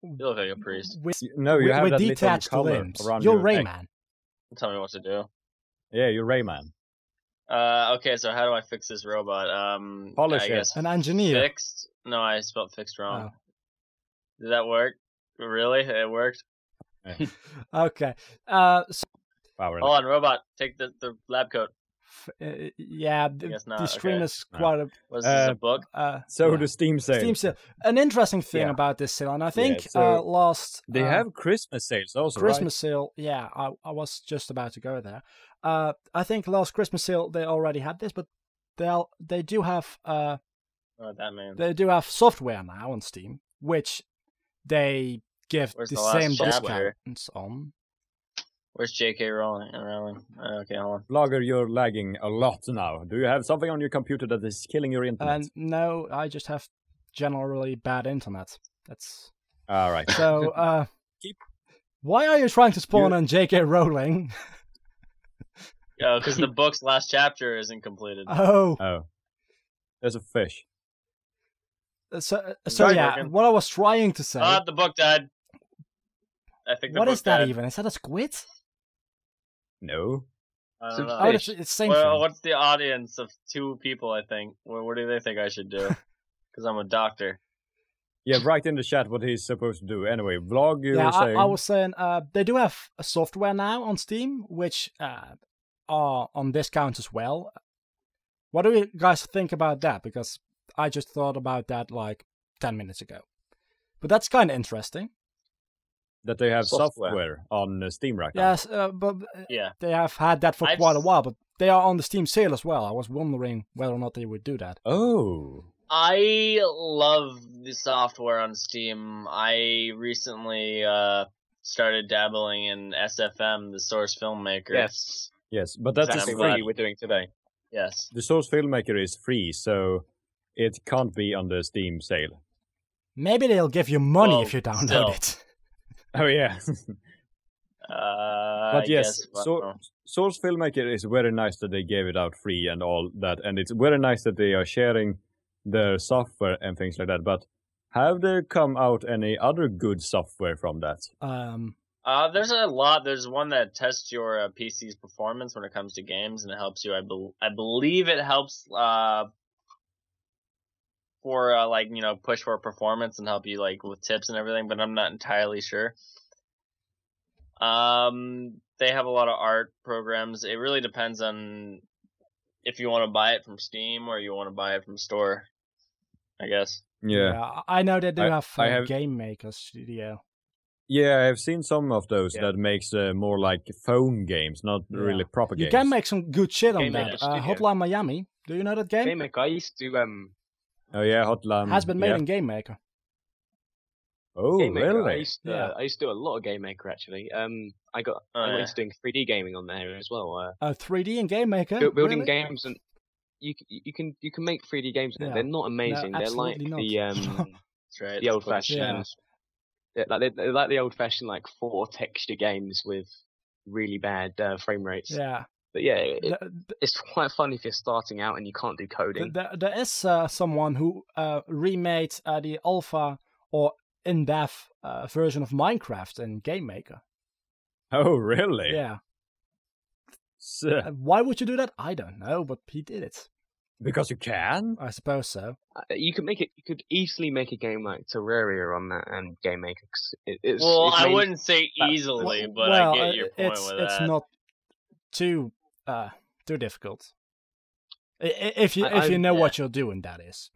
You look like a priest. With, No, you have with that little detached collar limbs. around You're your neck. Rayman. Tell me what to do. Yeah, you're Rayman. Okay, so how do I fix this robot? Polish I it. guess An engineer. fixed. No, I spelled fixed wrong. Oh. Did that work? Really? It worked? Okay. So, Power Hold on, robot. Take the lab coat. yeah, guess not, the stream okay. is quite a. Was this a book? So yeah. the Steam sale. Steam sale. An interesting thing Yeah. about this sale, and I think so last They have Christmas sales also, Christmas sale. Yeah, I was just about to go there. I think last Christmas sale they already had this, but they do have What that means? they do have software now on Steam, which they give Where's the the last same chapter? discounts on. Where's J.K. Rowling? Okay, hold on. Vlogger, you're lagging a lot now. Do you have something on your computer that is killing your internet? And no, I just have generally bad internet. That's All right. so. Why are you trying to spawn on J.K. Rowling? Yeah, because the book's last chapter isn't completed. Oh. There's a fish. So Sorry, yeah, Morgan. what I was trying to say. The book died. I think the What book is that died. even? Is that a squid? No. I don't know. Oh, it's the same thing. What's the audience of 2 people, I think? What do they think I should do? Because I'm a doctor. Yeah, write in the chat what he's supposed to do. Anyway, vlog, you Yeah, were saying... I was saying they do have a software now on Steam, which are on discount as well. What do you guys think about that? Because I just thought about that like 10 minutes ago. But that's kind of interesting. That they have Software. software on Steam right now. Yes, but Yeah. they have had that for I've quite a while, but they are on the Steam sale as well. I was wondering whether or not they would do that. Oh. I love the software on Steam. I recently started dabbling in SFM, the Source Filmmaker. Yes. Yes, but that's Exactly just What free. you were doing today. Yes. The Source Filmmaker is free, so it can't be on the Steam sale. Maybe they'll give you money Well, if you download still. it. Oh, yeah. I But yes, guess, well, Source Filmmaker is very nice that they gave it out free and all that, and it's very nice that they are sharing their software and things like that. But have there come out any other good software from that? there's a lot. There's one that tests your PC's performance when it comes to games, and it helps you. I believe it helps for like, you know, push for performance and help you like with tips and everything, but I'm not entirely sure. They have a lot of art programs. It really depends on if you want to buy it from Steam or you want to buy it from store, I guess. Yeah. I know they do have, I have- Game Maker Studio. Yeah, I've seen some of those Yeah. that makes more like phone games, not really proper You games. can make some good shit on Game that. Maker Studio. Hotline Miami. Do you know that game? Game Maker, I used to Oh yeah, Hotline. Has been made yeah. in Game Maker. Oh, Game Maker. really? I used to do a lot of Game Maker actually. I went yeah. into doing 3D gaming on there as well. 3D in Game Maker. Building really? games, and you can make 3D games. Yeah. They're not amazing. No, they're like absolutely not. That's right. the old fashioned. Yeah. They're like the old fashioned like 4 texture games with really bad frame rates. Yeah. But yeah, The- it's quite fun if you're starting out and you can't do coding. There is someone who remade the alpha or in-depth version of Minecraft in Game Maker. Oh, really? Yeah. So, Why would you do that? I don't know, but he did it. because you can? I suppose so. You could easily make a game like Terraria on that and Game Maker. 'Cause it's I made- wouldn't say Well, easily, but well, I get your point it's with it's that. not too difficult. If you I- know yeah. what you're doing, that is.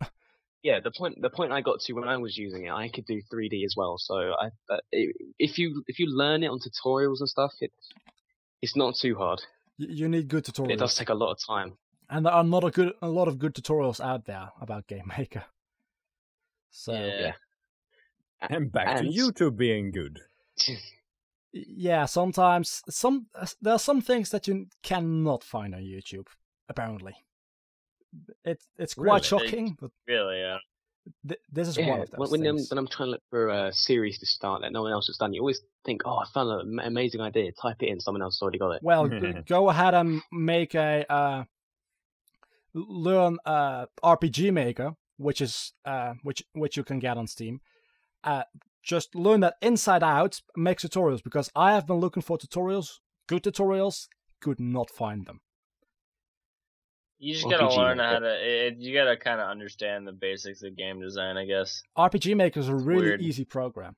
Yeah, the point I got to when I was using it, I could do 3D as well. So if you learn it on tutorials and stuff, it's not too hard. You need good But tutorials. it does take a lot of time. And there are not a lot of good tutorials out there about Game Maker. So Yeah. And back to And- YouTube being good. yeah, sometimes there are some things that you cannot find on YouTube. Apparently, it's quite Really? shocking. But Really, yeah. this is one Yeah, of those when things. I'm trying to look for a series to start that no one else has done, you always think, oh, I found an amazing idea. Type it in, someone else has already got it. Well, go ahead and make a learn RPG Maker, which is which you can get on Steam. Just learn that inside out. Make tutorials, because I have been looking for tutorials, good tutorials, could not find them. You just gotta RPG learn Maker. how to. You gotta kind of understand the basics of game design, I guess. RPG Maker is a really Weird. easy program.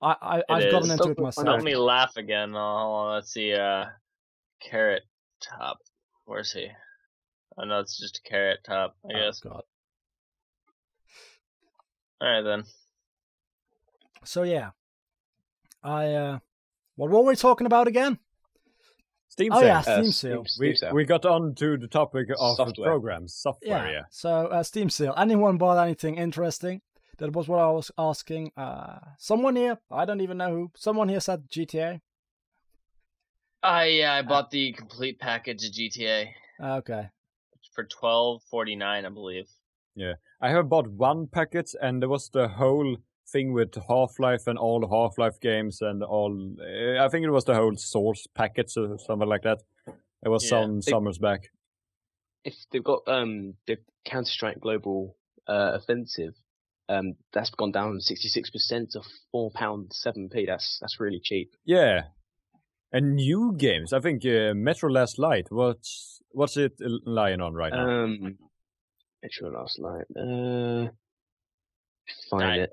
I've It gotten is. into it Don't myself. Help me laugh again. Hold on, let's see. Carrot Top. Where's he? Oh no, it's just a Carrot Top, I guess. Oh, God. Alright then. So yeah, what were we talking about again? Steam Oh sale. yeah, Steam sale. We got on to the topic of Software. programs, software. Yeah. So Steam sale. Anyone bought anything interesting? That was what I was asking. Someone here, I don't even know who. Someone here said GTA. I bought the complete package of GTA Okay. for $12.49, I believe. Yeah, I have bought one packet, and there was the whole thing with Half-Life and all the Half-Life games and all. I think it was the whole Source packets or something like that. It was some summers back. If they've got the Counter-Strike Global Offensive, that's gone down 66% to £4.07p. That's really cheap. Yeah, and new games. I think Metro Last Light. What's it lying on right now? Metro Last Light. Find Diet. it.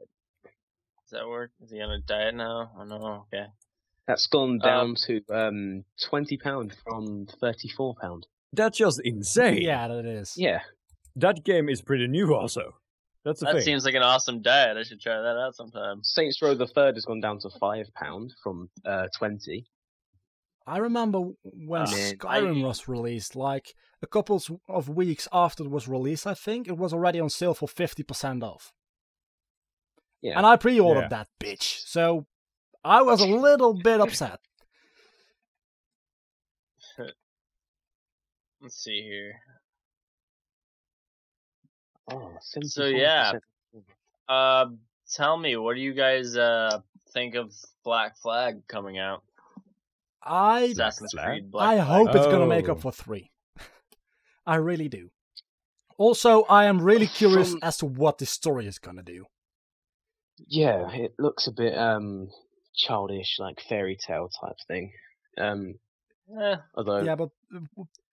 Does that work? Is he on a diet now? Oh no, okay. That's gone down to £20 from £34. That's just insane. Yeah, that is. Yeah. That game is pretty new also. That's the That thing. seems like an awesome diet. I should try that out sometime. Saints Row the Third has gone down to £5 from 20. I remember when Man, Skyrim was released, like a couple of weeks after it was released, I think, it was already on sale for 50% off. Yeah. And I pre-ordered that bitch, so I was a little bit upset. Let's see here. Oh, So yeah, tell me, what do you guys think of Black Flag coming out? Assassin's Creed Black I Flag. hope it's gonna make up Oh. for 3. I really do. Also, I am really curious as to what the story is gonna do. Yeah, it looks a bit childish, like fairy tale type thing. Although, Yeah, but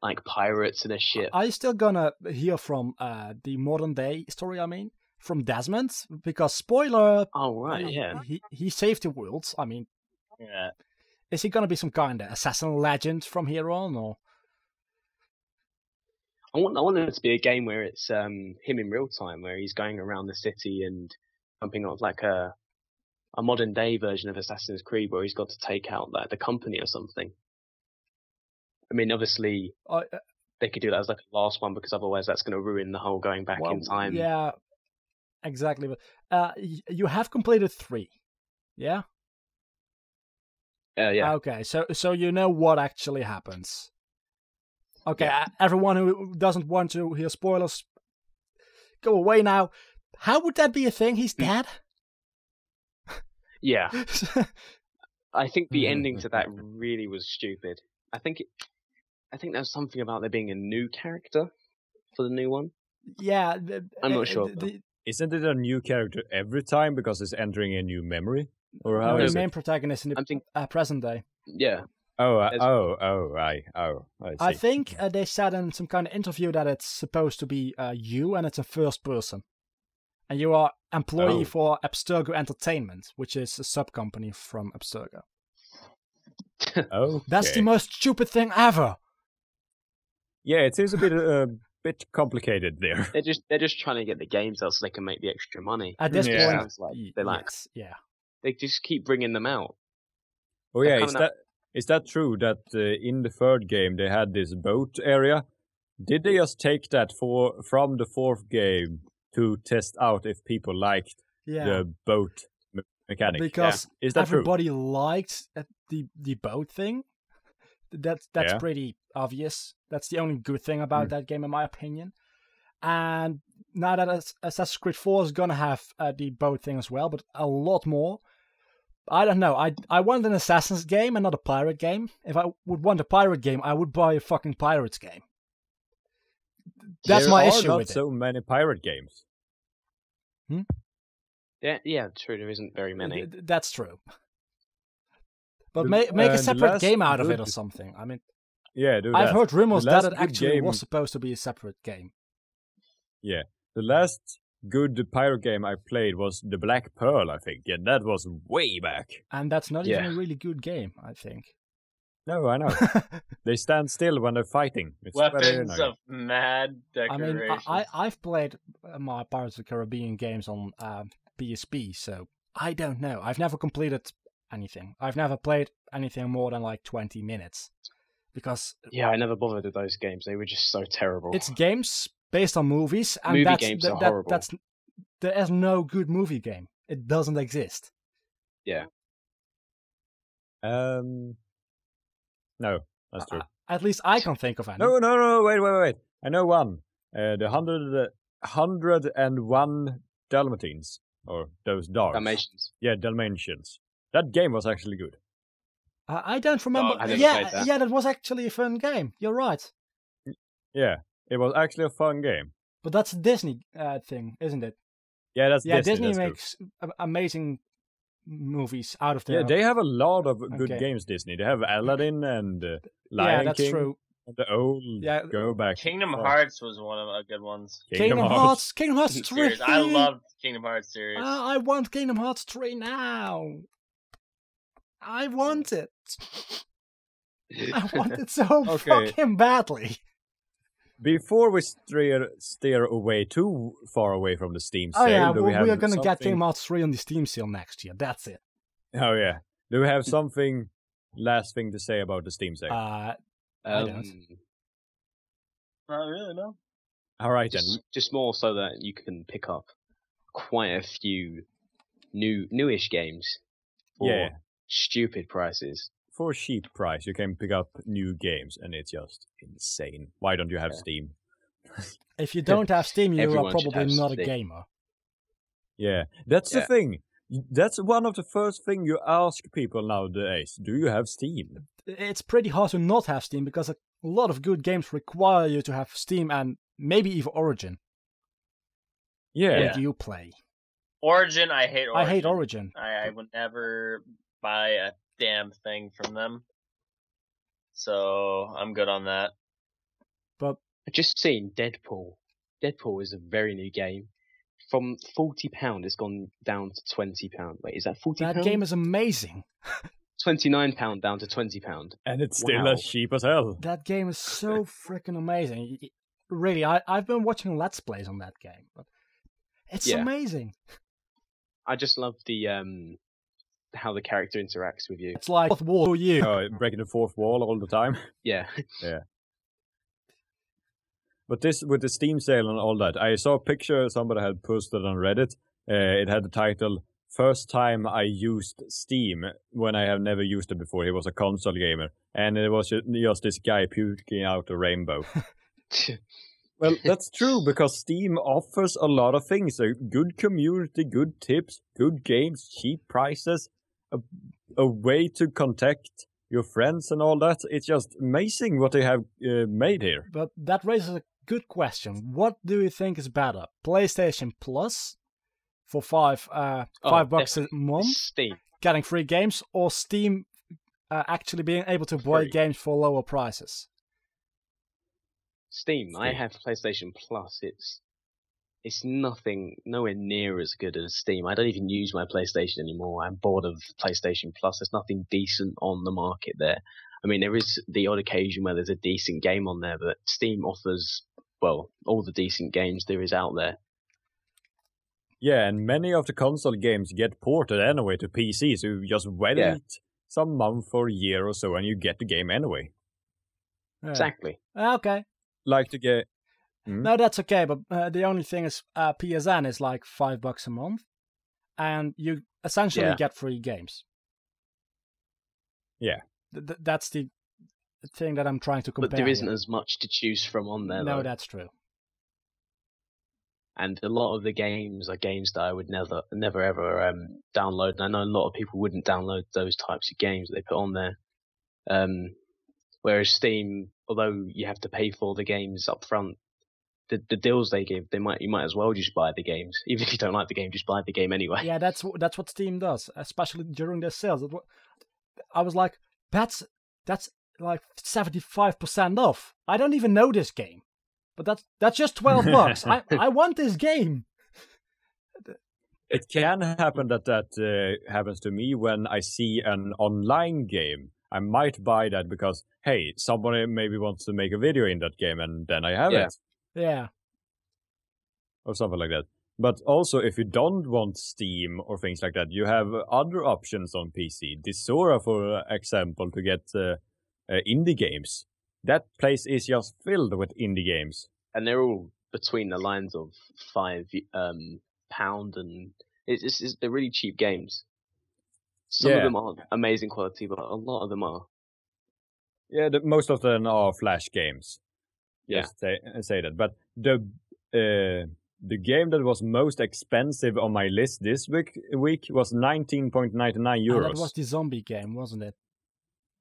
like pirates and a ship. are you still gonna hear from the modern day story? I mean, from Desmond, because spoiler. Oh right, yeah. He saved the world. I mean, Yeah. is he gonna be some kind of assassin legend from here on, or? I want it to be a game where it's him in real time, where he's going around the city and jumping off like a modern day version of Assassin's Creed, where he's got to take out like the company or something. I mean, obviously they could do that as like a last one, because otherwise that's going to ruin the whole going back in time. Yeah, exactly. But you have completed 3, yeah. Yeah. Okay, so you know what actually happens. Okay, everyone who doesn't want to hear spoilers, go away now. How would that be a thing? He's dead? Yeah. I think the ending to that really was stupid. I think there's something about there being a new character for the new one. Yeah. I'm not sure. Isn't it a new character every time because it's entering a new memory? Or how the is main it? protagonist in the present day. Yeah. I I see. think they said in some kind of interview that it's supposed to be you, and it's a first person. And you are employee for Abstergo Entertainment, which is a sub-company from Abstergo. Okay. That's the most stupid thing ever. Yeah, it seems a bit complicated there. They're just trying to get the games out so they can make the extra money. At this Yeah. point, Sounds like they just keep bringing them out. Oh They're yeah, coming is that true that in the third game they had this boat area? Did they just take that from the fourth game to test out if people liked the boat mechanic? Because is that everybody liked the boat thing. That's Yeah. pretty obvious. That's the only good thing about that game, in my opinion. And now that Assassin's Creed 4 is gonna have the boat thing as well, but a lot more. I don't know. I want an Assassin's game and not a pirate game. If I would want a pirate game, I would buy a fucking pirates game. That's my issue There are with not so many pirate games. Yeah, true. There isn't very many. That's true. But The- make a the separate last game out of it good- or something. I mean, Yeah, do I've that. heard rumors The that last it good actually game- was supposed to be a separate game. Yeah, the last good pirate game I played was the Black Pearl, I think, and that was way back. And that's not even Yeah. a really good game, I think. No, I know. They stand still when they're fighting. It's very Weapons annoying. of mad I mean, decorations. I've played my Pirates of the Caribbean games on PSP, so I don't know. I've never completed anything. I've never played anything more than like 20 minutes. Because Yeah, I never bothered with those games. They were just so terrible. it's games based on movies, and Movie games are horrible. There is no good movie game. It doesn't exist. Yeah. No, that's true. At least I can't think of any. No, wait. I know one. The 101 Dalmatines, or those dogs. Dalmatians. Yeah, Dalmatians. That game was actually good. I don't remember. I never played that. Yeah, that was actually a fun game. You're right. Yeah, it was actually a fun game. But that's a Disney thing, isn't it? Yeah, that's Yeah, Disney that's makes amazing movies out of their... Yeah, they have a lot of good Okay. games, Disney. They have Aladdin and Lion that's King. true. And the old go back. Kingdom Hearts was one of the good ones. Kingdom Hearts 3. Series. I loved Kingdom Hearts series. I want Kingdom Hearts 3 now. I want it. I want it so Okay. fucking badly. Before we steer away too far away from the Steam sale, Oh yeah, do we have are gonna get something- Kingdom Hearts 3 on the Steam sale next year. That's it. Oh yeah. Do we have something last thing to say about the Steam sale? I don't. Not really, no. All right then. Just more so that you can pick up quite a few newish games for Yeah. stupid prices. For a cheap price, you can pick up new games, and it's just insane. Why don't you have Steam? If you don't have Steam, you are Everyone should probably have not a Steam. gamer. Yeah, that's the Yeah. thing. That's one of the first things you ask people nowadays. Do you have Steam? It's pretty hard to not have Steam because a lot of good games require you to have Steam and maybe even Origin. Yeah. That you play. Origin, I hate Origin. I hate Origin. I would never buy a damn thing from them. So I'm good on that. But I've just seen Deadpool. Deadpool is a very new game. From £40, it's gone down to £20. Wait, is that £40? that game is amazing. £29 down to £20. And it's still Wow. as cheap as hell. That game is so freaking amazing. Really, I've been watching Let's Plays on that game, but it's Yeah. amazing. I just love the how the character interacts with you. It's like fourth wall for you. Breaking the fourth wall all the time. Yeah. But this, with the Steam sale and all that, I saw a picture somebody had posted on Reddit. It had the title, First Time I Used Steam, when I have never used it before. He was a console gamer. And it was just this guy puking out a rainbow. Well, that's true, because Steam offers a lot of things. A good community, good tips, good games, cheap prices, a way to contact your friends and all that. It's just amazing what they have made here. But that raises a good question. What do you think is better? PlayStation Plus for $5 $5 a month, Steam. getting free games, or Steam actually being able to buy Free. games for lower prices? Steam. I have PlayStation Plus. It's nowhere near as good as Steam. I don't even use my PlayStation anymore. I'm bored of PlayStation Plus. There's nothing decent on the market there. I mean, there is the odd occasion where there's a decent game on there, but Steam offers, well, all the decent games there is out there. Yeah, and many of the console games get ported anyway to PC, so you just wait some month or a year or so and you get the game anyway. Yeah. Exactly. Okay. Like to get... No, that's okay, but the only thing is PSN is like $5 a month, and you essentially get free games. Yeah. That's the thing that I'm trying to compare. But there isn't here. as much to choose from on there, No, though. that's true. And a lot of the games are games that I would never ever download. And I know a lot of people wouldn't download those types of games that they put on there. Whereas Steam, although you have to pay for the games up front, the deals they give, you might as well just buy the games. Even if you don't like the game, just buy the game anyway. Yeah, that's what Steam does, especially during their sales. I was like, that's like 75% off. I don't even know this game, but that's just $12. I want this game. It can happen that happens to me when I see an online game. I might buy that because, hey, somebody maybe wants to make a video in that game, and then I have it. Yeah. Or something like that. But also, if you don't want Steam or things like that, you have other options on PC. Disora, for example, to get indie games. That place is just filled with indie games. And they're all between the lines of £5, and they're really cheap games. Some of them aren't amazing quality, but a lot of them are. Yeah, most of them are Flash games. Yeah. Just say that. But the game that was most expensive on my list this week was 19.99 euros. That was the zombie game, wasn't it?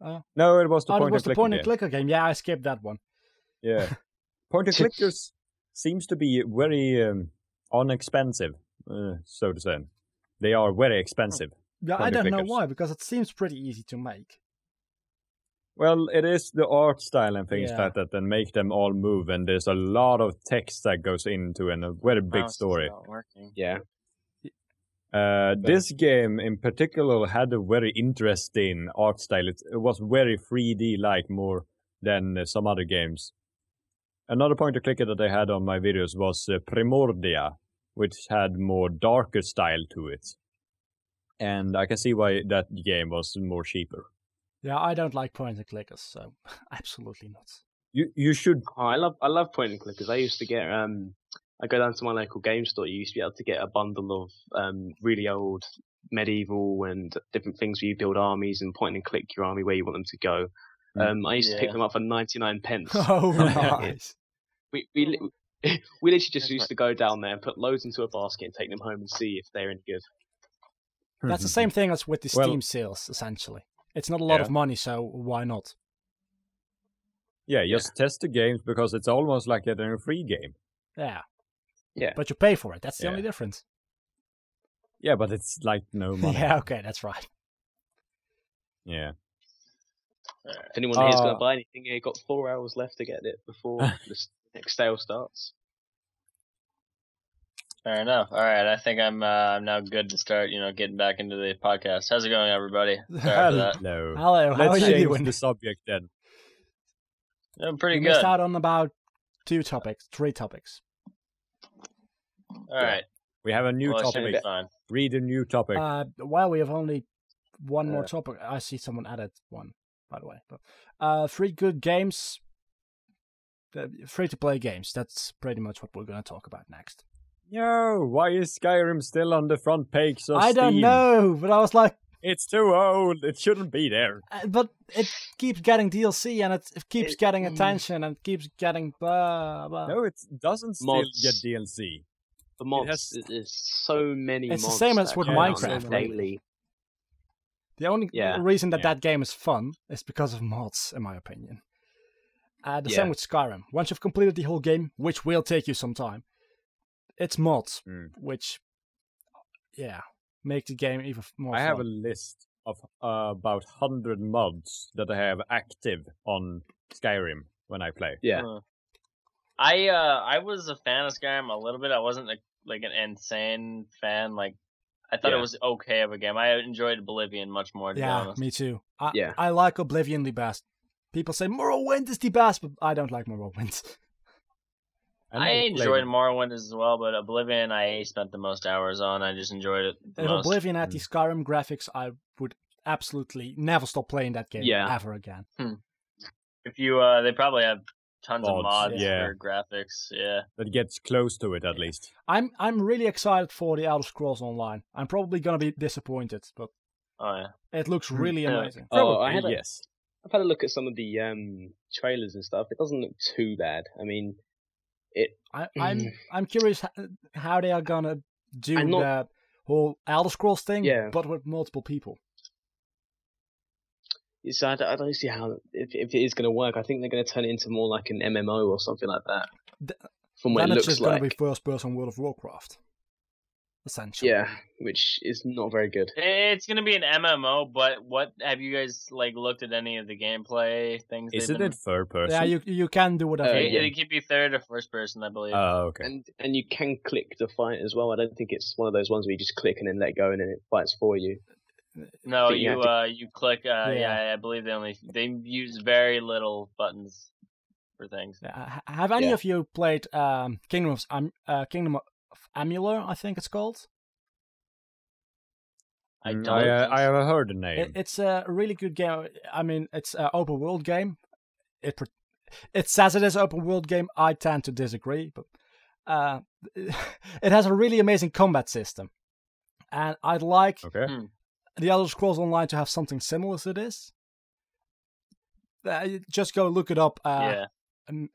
No, it was the point and clicker game. Yeah, I skipped that one. Yeah. Point and clickers seems to be very unexpensive, so to say. They are very expensive. Yeah, I don't know why, because it seems pretty easy to make. Well, it is the art style and things like that make them all move, and there's a lot of text that goes into and a very big story. Yeah. This game in particular had a very interesting art style. It was very 3D-like more than some other games. Another point-and-clicker that I had on my videos was Primordia, which had more darker style to it. And I can see why that game was more cheaper. Yeah, I don't like point-and-clickers, so absolutely not. You should... Oh, I love point-and-clickers. I used to get... I go down to my local game store. You used to be able to get a bundle of really old medieval and different things where you build armies and point and click your army where you want them to go. I used to pick them up for 99 pence. Oh, nice. We literally just used to go down there and put loads into a basket and take them home and see if they're any good. That's the same thing as with the Steam sales, essentially. It's not a lot of money, so why not? Yeah, just test the games because it's almost like getting a free game. Yeah. Yeah. But you pay for it. That's the only difference. Yeah, but it's like no money. Yeah, okay, that's right. Yeah. If anyone here's going to buy anything, you've got 4 hours left to get it before the next sale starts. Fair enough. All right, I think I'm now good to start, getting back into the podcast. How's it going, everybody? Sorry for that. Hello, how are you doing? The subject then. I'm pretty good. We missed out on about 3 topics. All right. We have a new topic. Read a new topic. Well, we have only one more topic. I see someone added one, by the way. But 3 good games, free-to-play games. That's pretty much what we're going to talk about next. Yo, why is Skyrim still on the front page of I Steam? don't know, but I was like... It's too old. It shouldn't be there. But it keeps getting DLC, and it keeps getting attention, and it keeps getting blah, blah. No, it doesn't still get DLC. The mods, there's so many mods. It's the same as with Minecraft, daily. The only reason that game is fun is because of mods, in my opinion. The same with Skyrim. Once you've completed the whole game, which will take you some time, it's mods, which, make the game even more fun. I have a list of about 100 mods that I have active on Skyrim when I play. Yeah. I was a fan of Skyrim a little bit. I wasn't like an insane fan. Like, I thought it was okay of a game. I enjoyed Oblivion much more, to be honest. Me too. I like Oblivion the best. People say Morrowind is the best, but I don't like Morrowind. I enjoyed Morrowind as well, but Oblivion I spent the most hours on. I just enjoyed it the most. If Oblivion had the Skyrim graphics, I would absolutely never stop playing that game ever again. If you, they probably have tons of mods for graphics. Yeah, that gets close to it at least. I'm really excited for the Elder Scrolls Online. I'm probably gonna be disappointed, but it looks really amazing. I've had a look at some of the trailers and stuff. It doesn't look too bad. I mean. I'm curious how they are gonna do the whole Elder Scrolls thing, but with multiple people. So I don't see how if it is going to work. I think they're going to turn it into more like an MMO or something like that. From what then it it's looks just like. going to be first-person World of Warcraft. essentially. Yeah, which is not very good. It's gonna be an MMO, but what have you guys looked at any of the gameplay things? Isn't it third person? Yeah, you can do whatever. It could be third or first person, I believe. Oh, okay. And you can click to fight as well. I don't think it's one of those ones where you just click and then let go and then it fights for you. No, you click. Yeah, I believe they use very little buttons for things. Have any of you played Kingdom of Amalur? I think it's called. I have heard the name. It's a really good game. I mean, it's an open world game. It says it is an open world game. I tend to disagree, but it has a really amazing combat system, and I'd like the Elder Scrolls Online to have something similar to this. Just go look it up.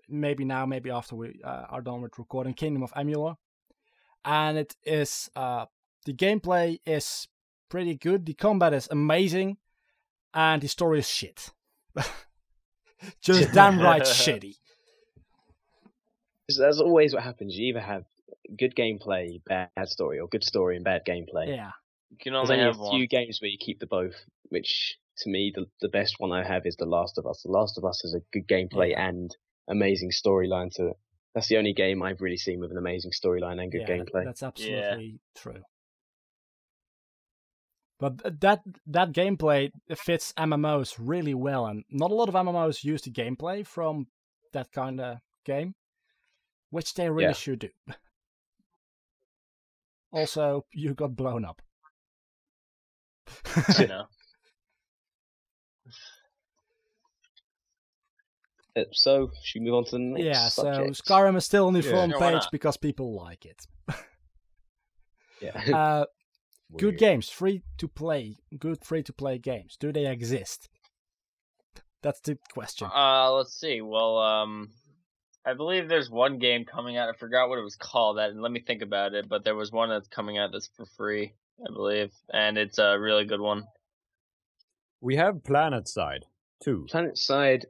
Maybe now, maybe after we are done with recording. Kingdom of Amalur, and it is the gameplay is pretty good. The combat is amazing, and the story is shit. Just damn right shitty. That's always what happens. You either have good gameplay, bad story, or good story and bad gameplay. Yeah. You can only have a few games where you keep the both, which to me, the best one I have is The Last of Us. The Last of Us has a good gameplay and amazing storyline to it. That's the only game I've really seen with an amazing storyline and good gameplay. That's absolutely true. But that gameplay fits MMOs really well, and not a lot of MMOs use the gameplay from that kind of game, which they really should do. Also, you got blown up. You know. So, should we move on to the next subject? So Skyrim is still on the front page because people like it. Good games, free to play. Good free to play games. Do they exist? That's the question. Let's see. Well, I believe there's one game coming out. I forgot what it was called. Let me think about it. But there was one that's coming out that's for free, I believe, and it's a really good one. We have PlanetSide too. PlanetSide,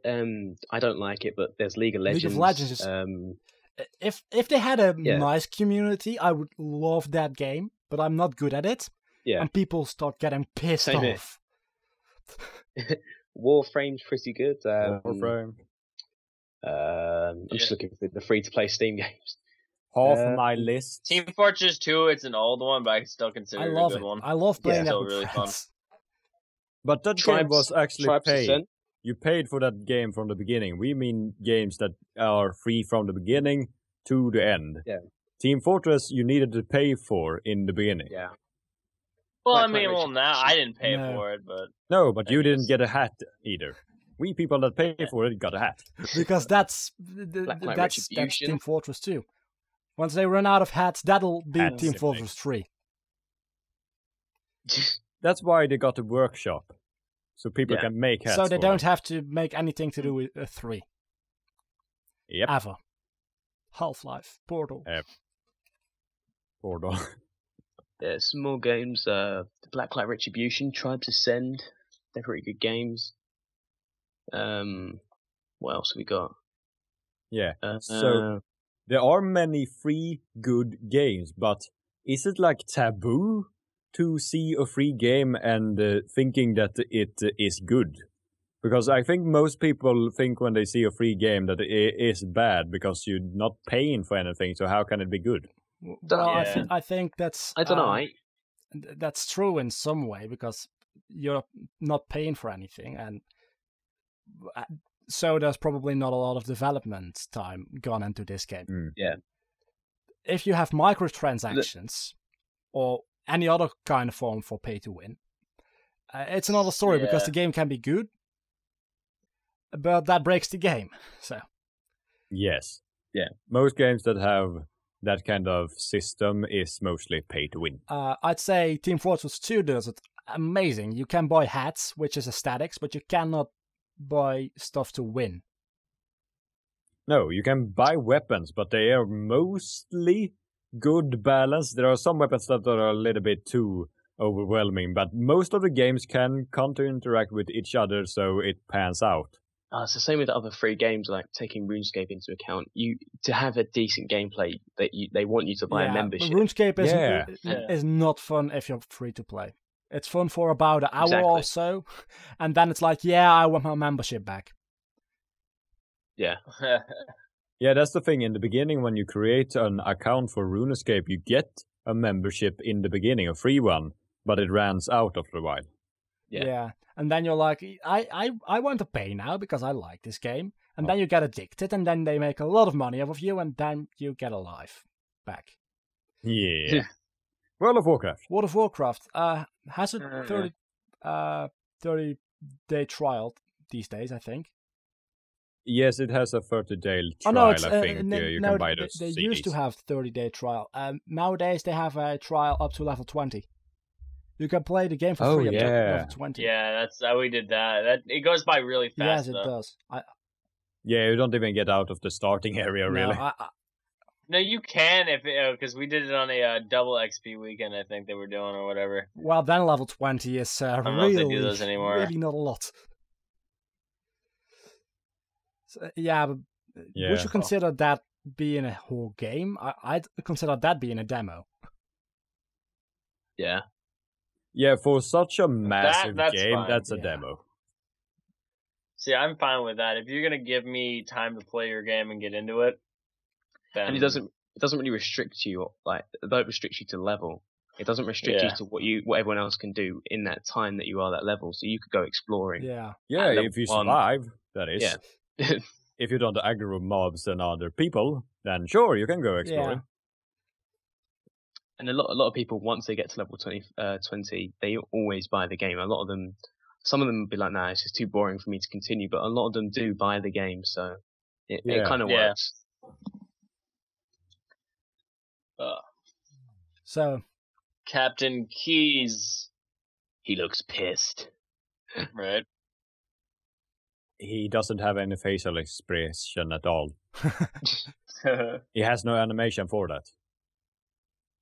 I don't like it, but there's League of Legends. League of Legends is... If they had a nice community, I would love that game. But I'm not good at it. Yeah. And people start getting pissed off. Warframe's pretty good. Warframe. I'm just looking for the free-to-play Steam games. Half my list. Team Fortress 2, it's an old one, but I still consider it a good one. I love playing that with really friends. Fun. But that game was actually paid. You paid for that game from the beginning. We mean games that are free from the beginning to the end. Yeah. Team Fortress, you needed to pay for in the beginning. Yeah. Well, now I didn't pay for it, but... No, but you didn't get a hat either. We people that pay for it got a hat. Because that's Team Fortress 2. Once they run out of hats, that'll be Team Fortress 3. That's why they got a workshop. So people can make hats. So they don't have to make anything to do with 3. Yep. Ever. Half-Life, Portal. Portal. Some more games. Blacklight Retribution, Tribes Ascend. They're pretty good games. What else have we got? Yeah. So there are many free good games, but is it like taboo to see a free game and thinking that it is good? Because I think most people think when they see a free game that it is bad because you're not paying for anything, so how can it be good? Well, I think that's... I don't know. That's true in some way, because you're not paying for anything, and so there's probably not a lot of development time gone into this game. Yeah. If you have microtransactions or any other kind of form for pay-to-win, it's another story, because the game can be good, but that breaks the game. So yes, yeah, most games that have that kind of system is mostly pay to win. I'd say Team Fortress 2 does it amazing. You can buy hats, which is aesthetics, but you cannot buy stuff to win. No, you can buy weapons, but they are mostly good balance. There are some weapons that are a little bit too overwhelming, but most of the games can counter-interact with each other, so it pans out. it's the same with other free games, like taking RuneScape into account. To have a decent gameplay, they want you to buy a membership. RuneScape is not fun if you're free to play. It's fun for about an hour or so, and then it's like, I want my membership back. Yeah. Yeah, that's the thing. In the beginning, when you create an account for RuneScape, you get a membership in the beginning, a free one, but it runs out after a while. Yeah. And then you're like, I want to pay now because I like this game. And then you get addicted, and then they make a lot of money off of you, and then you get a life back. Yeah. World of Warcraft. World of Warcraft has a 30-day trial these days, I think. Yes, it has a 30-day trial, I think. You can buy those They CDs. used to have 30-day trial. Nowadays, they have a trial up to level 20. You can play the game for free up to level 20. Yeah, that's how we did that. It goes by really fast. Yes, it does. Yeah, you don't even get out of the starting area, really. No, you can because we did it on a double XP weekend. I think they were doing or whatever. Well, then level 20 is I don't know if they do those anymore. Really not a lot. So, but would you consider that being a whole game? I'd consider that being a demo. Yeah. Yeah, for such a massive game, fine. that's a demo. See, I'm fine with that. If you're gonna give me time to play your game and get into it, then... And it doesn't really restrict you, like, it don't restrict you to level. It doesn't restrict you to what everyone else can do in that time that you are that level. So you could go exploring. Yeah. Yeah, if you survive, that is. Yeah. If you don't aggro mobs and other people, then sure, you can go exploring. Yeah. And a lot of people, once they get to level 20, they always buy the game. Some of them will be like, nah, it's just too boring for me to continue. But a lot of them do buy the game, so it kind of works. So, Captain Keys. He looks pissed. Right. He doesn't have any facial expression at all. He has no animation for that.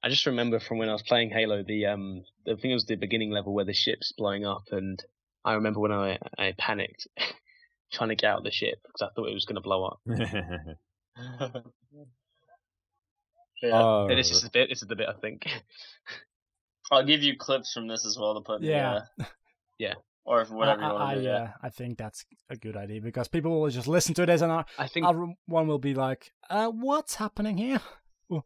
I just remember from when I was playing Halo, I think it was the beginning level where the ship's blowing up, and I remember when I panicked trying to get out of the ship because I thought it was going to blow up. This is the bit, I think. I'll give you clips from this as well to put in yeah. Or whatever you want to do. I think that's a good idea because people will just listen to this and I think one will be like, what's happening here?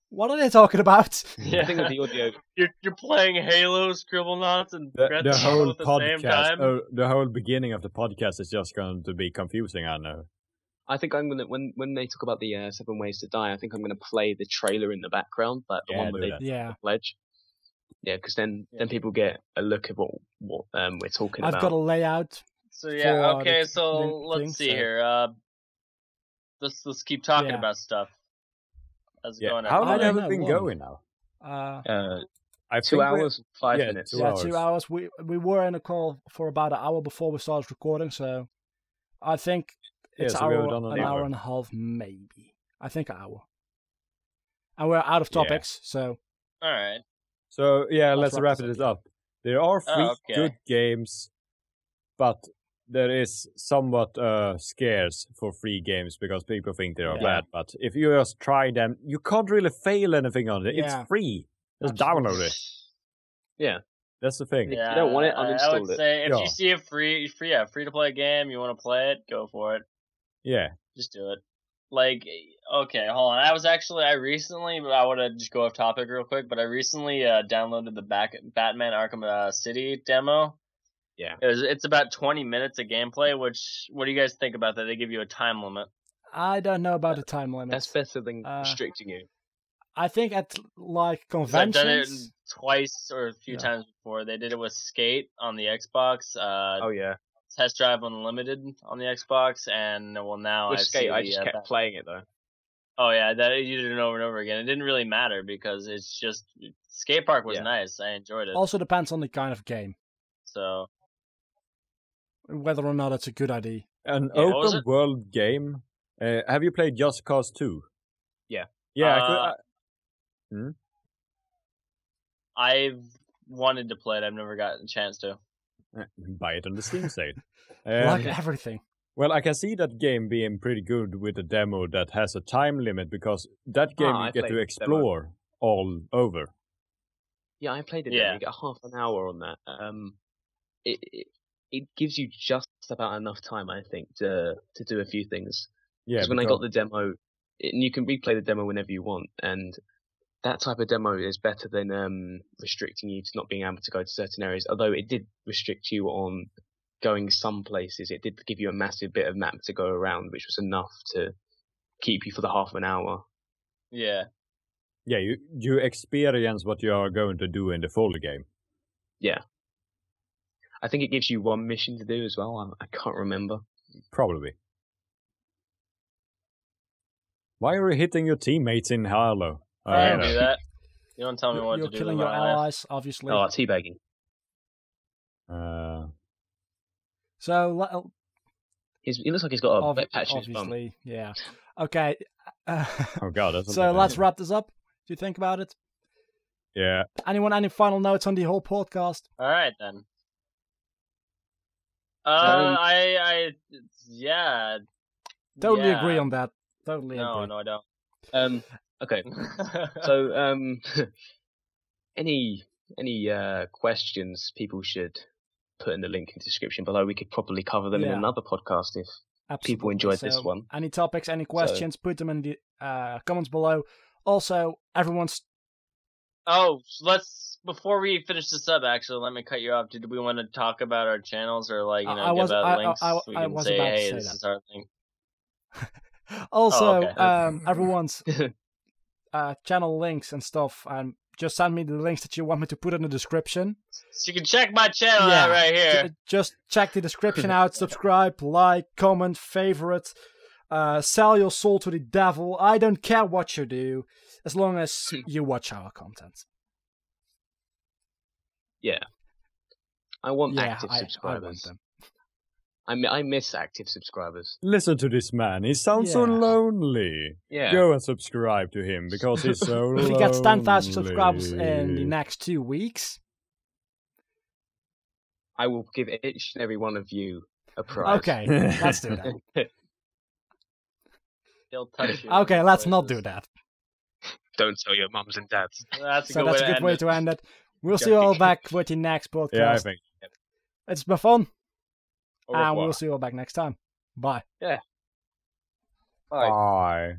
What are they talking about? Yeah. I think with the audio, you're playing Halo, Scribblenauts, and the whole at the podcast, same time. the whole beginning of the podcast is just going to be confusing. I know. I think I'm gonna when they talk about the 7 Ways to Die, I think I'm gonna play the trailer in the background, like the one where they the pledge. Yeah, because then people get a look at what we're talking about. I've got a layout. So let's see here. Let's keep talking about stuff. How's it going? How long have it been going now? 2 hours, 5 minutes. 2 hours. 2 hours. We were in a call for about an hour before we started recording, so I think it's an hour and a half, maybe. I think an hour. And we're out of topics, so... All right. So, let's wrap this up. There are 3 good games, but there is somewhat scarce for free games because people think they are bad. But if you just try them, you can't really fail anything on it. It's free. Just download it. Yeah. That's the thing. Yeah, if you don't want it, uninstall it. I would say if you see a free to play game, you want to play it, go for it. Yeah. Just do it. Like, okay, hold on. I want to just go off topic real quick, but I recently downloaded the Batman Arkham City demo. Yeah. It's about 20 minutes of gameplay, what do you guys think about that? They give you a time limit. I don't know about the time limit. That's better than restricting you. I think at, conventions... I've done it twice or a few times before. They did it with Skate on the Xbox. Test Drive Unlimited on the Xbox, and now with Skate, I just kept playing it though. Oh yeah, you did it over and over again. It didn't really matter because it's just Skate Park was nice. I enjoyed it. Also depends on the kind of game. So whether or not it's a good idea. An open world game. Have you played Just Cause 2? Yeah. Yeah. I've wanted to play it. I've never gotten a chance to. Buy it on the Steam sale. Like everything. Well, I can see that game being pretty good with a demo that has a time limit, because that game you get to explore all over. Yeah, I played it. You get half an hour on that. It gives you just about enough time, I think, to do a few things. Yeah, because when I got the demo, and you can replay the demo whenever you want, and that type of demo is better than restricting you to not being able to go to certain areas. Although it did restrict you on going some places, it did give you a massive bit of map to go around, which was enough to keep you for the half an hour. Yeah. Yeah, you experience what you are going to do in the full game. Yeah. I think it gives you one mission to do as well. I can't remember. Probably. Why are you hitting your teammates in Harlow? I don't do that. You don't tell me what to do. You're killing your allies, obviously. Oh, teabagging. So he looks like he's got a wet patch in his bum. Obviously, yeah. Okay. Oh God, that's so let's wrap this up. Do you think about it? Yeah. Anyone, any final notes on the whole podcast? All right then. I totally agree on that. Totally agree. No, I don't. Okay. So, any questions people should put in the link in the description below. We could probably cover them in another podcast if people enjoyed this one. Any topics, any questions, put them in the comments below. Also, everyone's... Oh, before we finish this up, actually, let me cut you off. Did we want to talk about our channels, or give out links? We can say, hey, this is our thing. Also, everyone's channel links and stuff, and just send me the links that you want me to put in the description. So you can check my channel out right here. Just check the description out, subscribe, like, comment, favorite, sell your soul to the devil. I don't care what you do, as long as you watch our content. Yeah. I want active subscribers. I want them. I miss active subscribers. Listen to this man. He sounds so lonely. Yeah. Go and subscribe to him, because he's so lonely. If he gets 10,000 subscribers in the next 2 weeks, I will give each and every one of you a prize. Okay, let's do that. He'll touch you. Okay, let's not do that. Don't tell your mums and dads. That's a good way to end it. We'll see you all back with the next podcast. Yeah, I think. It's been fun. And we'll see you all back next time. Bye. Yeah. Bye.